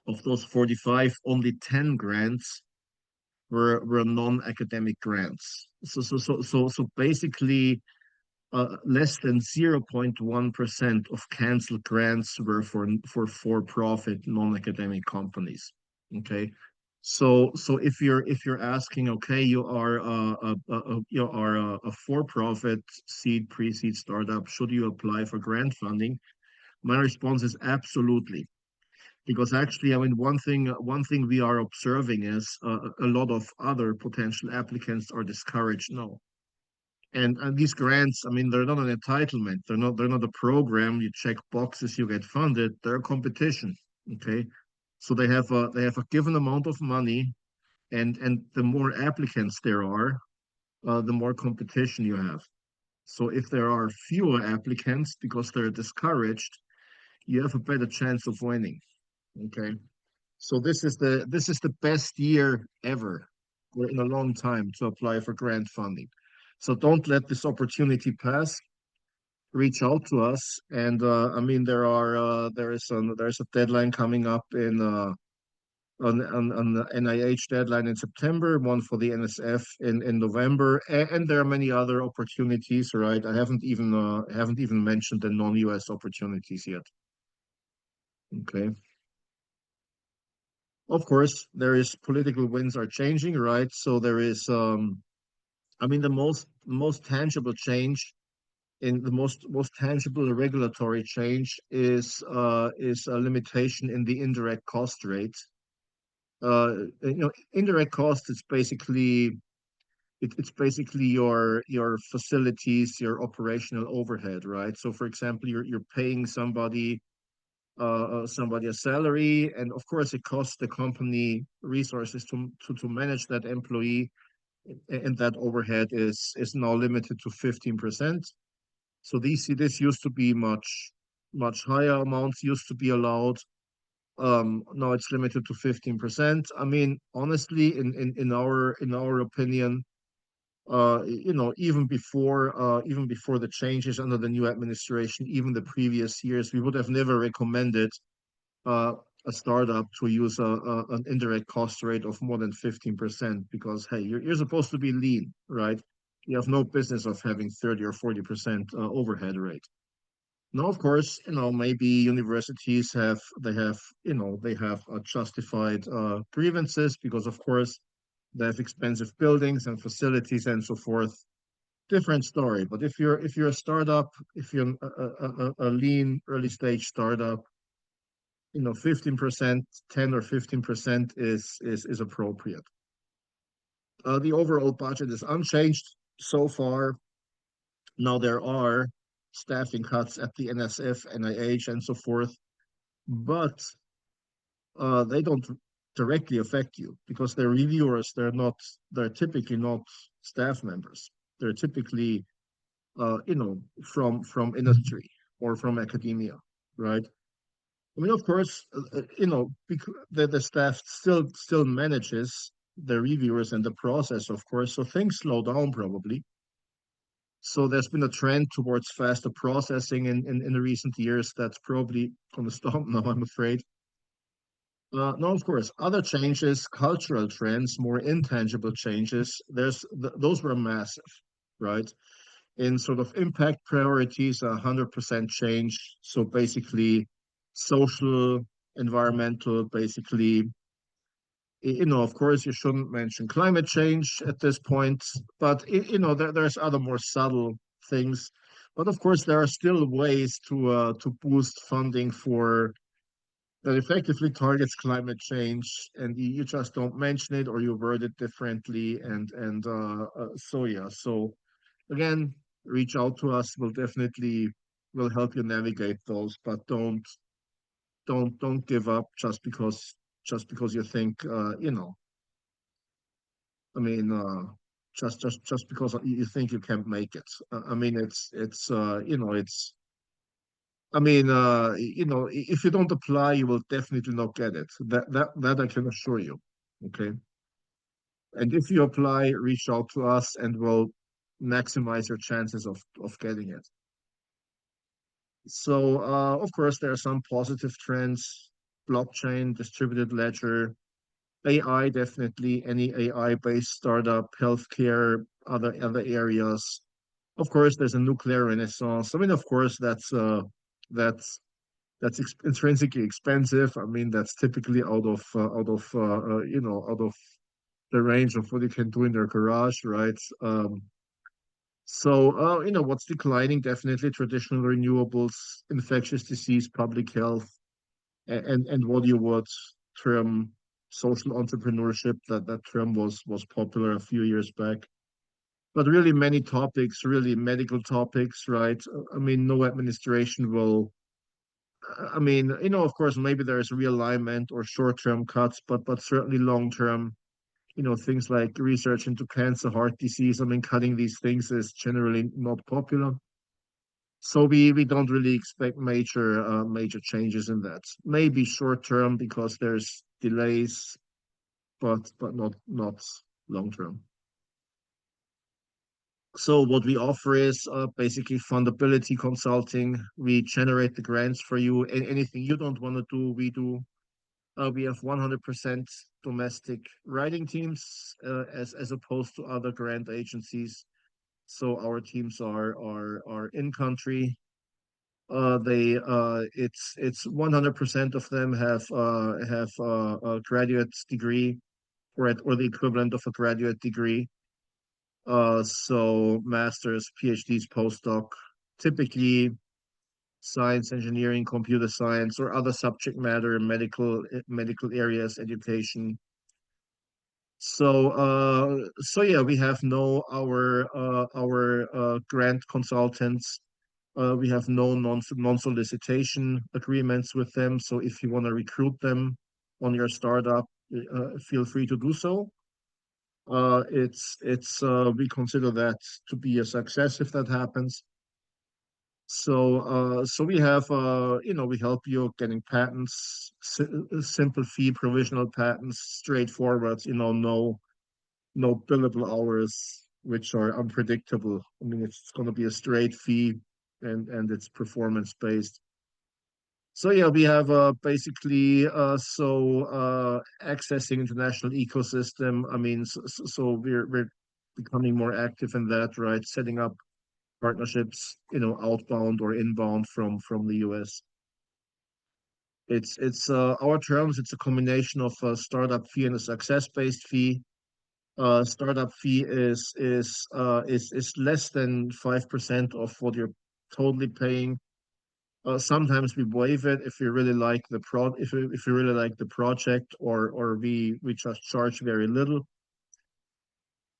[SPEAKER 1] of those 45, only 10 grants were non-academic grants. So basically, less than 0.1% of canceled grants were for-profit non-academic companies. Okay. So if you're asking, okay, you are a for-profit seed, pre-seed startup, should you apply for grant funding? My response is absolutely. Because actually, I mean, one thing we are observing is a lot of other potential applicants are discouraged now. And these grants, I mean, they're not an entitlement. They're not a program. You check boxes, you get funded. They're a competition. Okay. So they have a given amount of money, and the more applicants there are, the more competition you have. So if there are fewer applicants because they're discouraged, you have a better chance of winning. Okay. So this is the best year ever or in a long time to apply for grant funding. So don't let this opportunity pass. Reach out to us, and I mean there is a deadline coming up in on the NIH deadline in September, one for the NSF in November, and there are many other opportunities. Right, I haven't even mentioned the non-US opportunities yet. Okay. Of course, there is political winds are changing, right? So there is, I mean, the most tangible change in the most tangible regulatory change is a limitation in the indirect cost rate. Indirect cost is basically it's basically your facilities, your operational overhead, right? So, for example, you're paying somebody a salary, and of course it costs the company resources to manage that employee, and that overhead is now limited to 15%. So this used to be much higher amounts used to be allowed. Now it's limited to 15%. I mean, honestly, in our opinion, even before the changes under the new administration, even the previous years, we would have never recommended uh, a startup to use an indirect cost rate of more than 15% because, hey, you're supposed to be lean, right? You have no business of having 30 or 40% overhead rate. Now, of course, maybe universities they have justified grievances because, of course, they have expensive buildings and facilities and so forth. Different story. But if you're a startup, if you're a lean early stage startup, 15%, 10 or 15% is appropriate. The overall budget is unchanged so far. Now there are staffing cuts at the NSF, NIH, and so forth, but they don't directly affect you because they're reviewers. They're typically not staff members. They're typically, from industry or from academia, right? I mean, of course, the staff still manages the reviewers and the process, of course. So things slow down probably. So there's been a trend towards faster processing in the recent years. That's probably going to stop now, I'm afraid. Now, of course, other changes, cultural trends, more intangible changes. Those were massive, right? In sort of impact priorities, 100% change. So basically, social, environmental, basically, of course, you shouldn't mention climate change at this point, but there's other more subtle things. But of course, there are still ways to boost funding for that effectively targets climate change, and you just don't mention it or you word it differently, and so yeah. So again, reach out to us. We'll definitely will help you navigate those, but don't give up just because you think I mean just because you think you can't make it. I mean it's if you don't apply, you will definitely not get it. That I can assure you. Okay. And if you apply, reach out to us and we'll maximize your chances of getting it. So, of course, there are some positive trends: blockchain, distributed ledger, AI, definitely any AI-based startup, healthcare, other areas. Of course, there's a nuclear renaissance. I mean, of course, that's intrinsically expensive. I mean, that's typically out of the range of what you can do in their garage, right? So, what's declining? Definitely traditional renewables, infectious disease, public health, and what you would term social entrepreneurship. That term was popular a few years back. But really, many topics, really medical topics, right? I mean, no administration will. I mean, of course, maybe there's realignment or short-term cuts, but certainly long-term, things like research into cancer, heart disease. I mean, cutting these things is generally not popular. So we don't really expect major changes in that. Maybe short-term because there's delays, but not long-term. So what we offer is basically fundability consulting. We generate the grants for you. Anything you don't want to do, we do. We have 100% domestic writing teams as opposed to other grant agencies. So our teams are in country. It's 100% of them have a graduate degree or the equivalent of a graduate degree. So masters, PhDs, postdoc, typically science, engineering, computer science, or other subject matter, medical areas, education. So yeah, we have no our grant consultants. We have no non-solicitation agreements with them. So if you want to recruit them on your startup, feel free to do so. We consider that to be a success if that happens. So we have we help you getting patents, simple fee provisional patents, straightforward. No billable hours, which are unpredictable. I mean, it's going to be a straight fee, and it's performance based. So yeah, we have basically accessing international ecosystem. I mean, so we're becoming more active in that, right? Setting up partnerships, outbound or inbound from the US. It's our terms. It's a combination of a startup fee and a success-based fee. Startup fee is less than 5% of what you're totally paying. Sometimes we waive it if you really like the if you really like the project, or we just charge very little.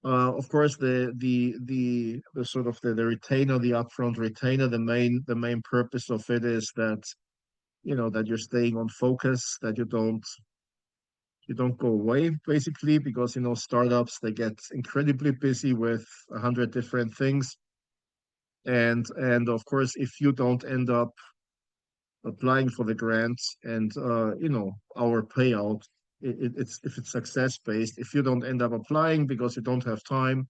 [SPEAKER 1] Of course, the sort of the retainer, the upfront retainer, the main purpose of it is that that you're staying on focus, that you don't go away basically, because startups, they get incredibly busy with 100 different things, and of course, if you don't end up applying for the grants and our payout, it's if it's success based, if you don't end up applying because you don't have time,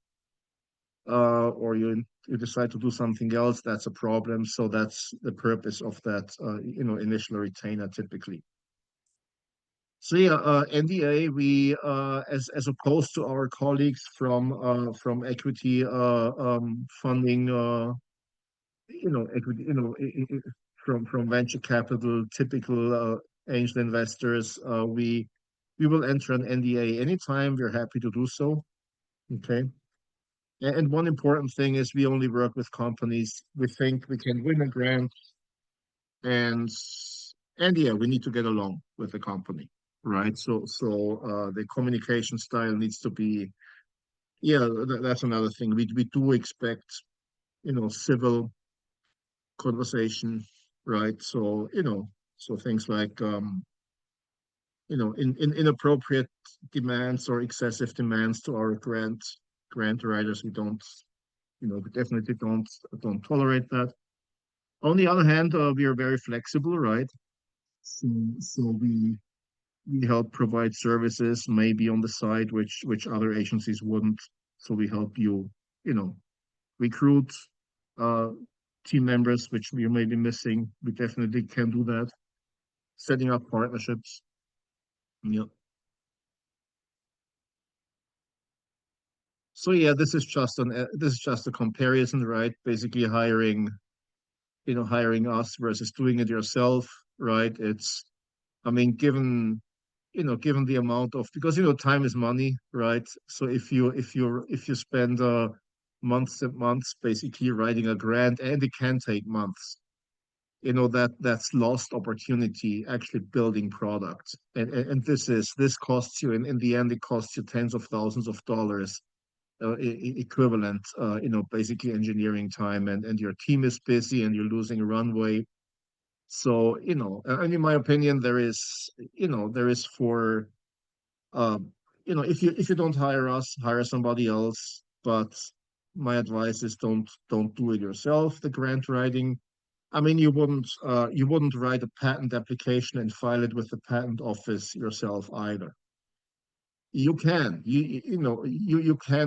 [SPEAKER 1] or you decide to do something else, that's a problem. So that's the purpose of that initial retainer typically. So yeah, NDA, we as opposed to our colleagues from equity funding, equity, from venture capital, typical angel investors, we will enter an NDA anytime. We're happy to do so. Okay. And one important thing is we only work with companies we think we can win a grant, and yeah, we need to get along with the company, right? So the communication style needs to be, yeah, that's another thing. We do expect, civil conversation, right? So things like inappropriate demands or excessive demands to our grant writers, we definitely don't tolerate that. On the other hand, we are very flexible, right? So we help provide services maybe on the side which other agencies wouldn't. So we help you, you know, recruit uh, team members which we may be missing. We definitely can do that. Setting up partnerships. Yeah. So yeah, this is just a comparison, right? Basically hiring us versus doing it yourself, right? I mean, given the amount of, because time is money, right? So if you spend months and months basically writing a grant, and it can take months. That's lost opportunity actually building products. And this costs you, in the end, it costs you tens of thousands of dollars, equivalent, basically engineering time, and your team is busy and you're losing runway. So, and in my opinion, there is for, um, if you don't hire us, hire somebody else. But my advice is don't do it yourself. The grant writing, I mean, you wouldn't write a patent application and file it with the patent office yourself either. You can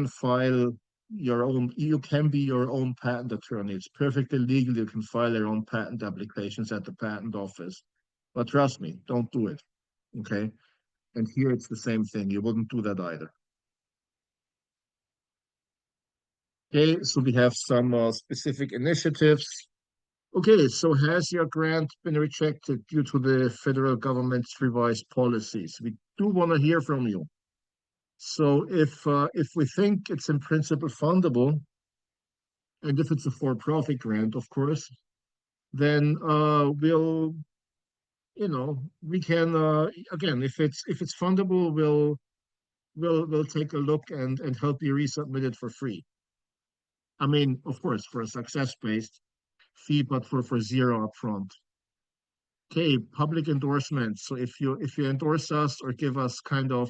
[SPEAKER 1] file your own. You can be your own patent attorney. It's perfectly legal. You can file your own patent applications at the patent office. But trust me, don't do it. Okay. And here it's the same thing. You wouldn't do that either. Okay. So we have some specific initiatives. Okay. So has your grant been rejected due to the federal government's revised policies? We do want to hear from you. So if we think it's in principle fundable, and if it's a for-profit grant, of course, then we can, again, if it's fundable, we'll take a look and help you resubmit it for free. I mean, of course, for a success-based fee, but for zero upfront. Okay, public endorsements. So if you endorse us or give us kind of,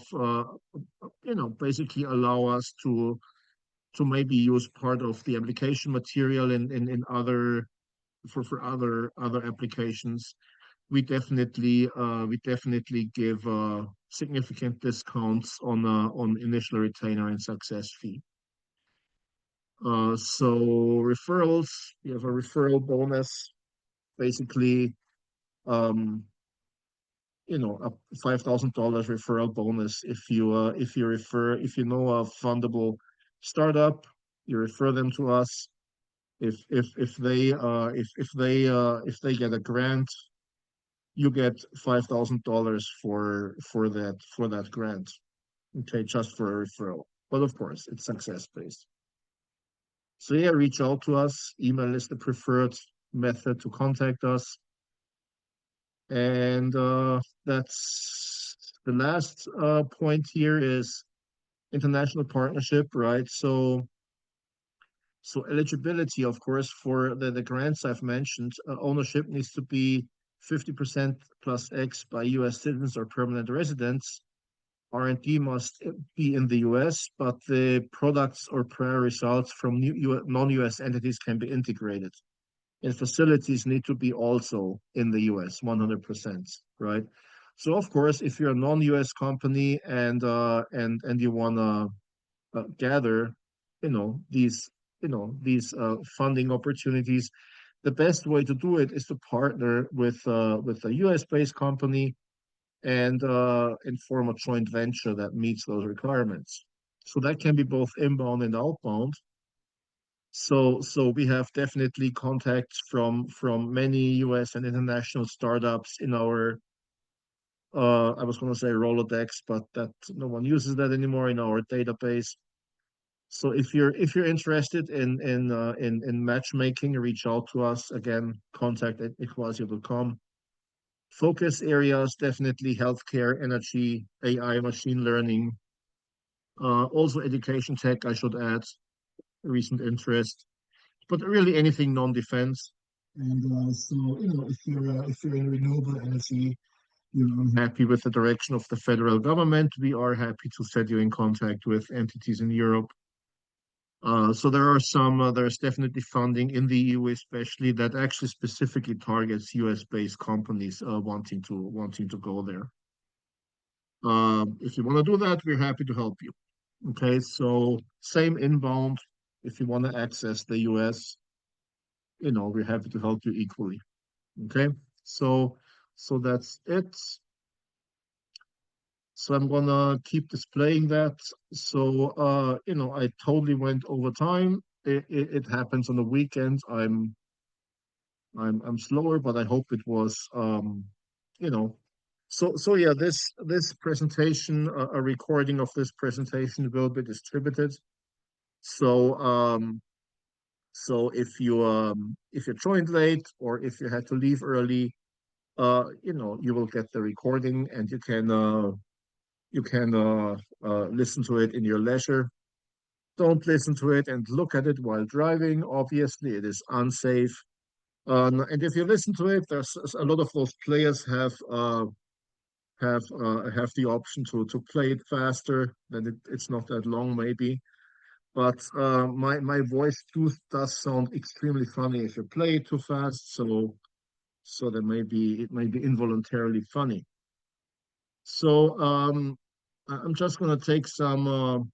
[SPEAKER 1] basically allow us to maybe use part of the application material in other, for other applications, we definitely give significant discounts on initial retainer and success fee. So referrals, we have a referral bonus, basically, um, a $5,000 referral bonus if you know a fundable startup, you refer them to us. If they get a grant, you get $5,000 for that grant. Okay, just for a referral. But of course, it's success based. So yeah, reach out to us. Email is the preferred method to contact us. And that's the last point here is international partnership, right? So eligibility, of course, for the grants I've mentioned, ownership needs to be 50% plus X by US citizens or permanent residents. R&D must be in the US, but the products or prior results from non-US entities can be integrated. And facilities need to be also in the US, 100%, right? So of course, if you're a non-US company and you wanna gather, these funding opportunities, the best way to do it is to partner with a US based company and form a joint venture that meets those requirements. So that can be both inbound and outbound. So we have definitely contacts from many US and international startups in our, I was going to say Rolodex, but that no one uses that anymore, in our database. So if you're interested in matchmaking, reach out to us. Again, contact at equasio.com. Focus areas, definitely healthcare, energy, AI, machine learning, also education tech, I should add, recent interest, but really anything non-defense. And so, if you're in renewable energy, you're unhappy with the direction of the federal government, we are happy to set you in contact with entities in Europe. So there's definitely funding in the EU, especially, that actually specifically targets US-based companies wanting to go there. If you want to do that, we're happy to help you. Okay, so same inbound. If you want to access the US, we're happy to help you equally. Okay, so that's it. So I'm gonna keep displaying that. So I totally went over time. It happens on the weekends. I'm slower, but I hope it was you know. So yeah, this presentation, a recording of this presentation will be distributed. So if you joined late or if you had to leave early, you will get the recording and you can listen to it in your leisure. Don't listen to it and look at it while driving. Obviously, it is unsafe. And if you listen to it, there's a lot of those players have the option to play it faster. Then it's not that long, maybe. But my voice does sound extremely funny if you play it too fast. So it may be involuntarily funny. So I'm just gonna take some.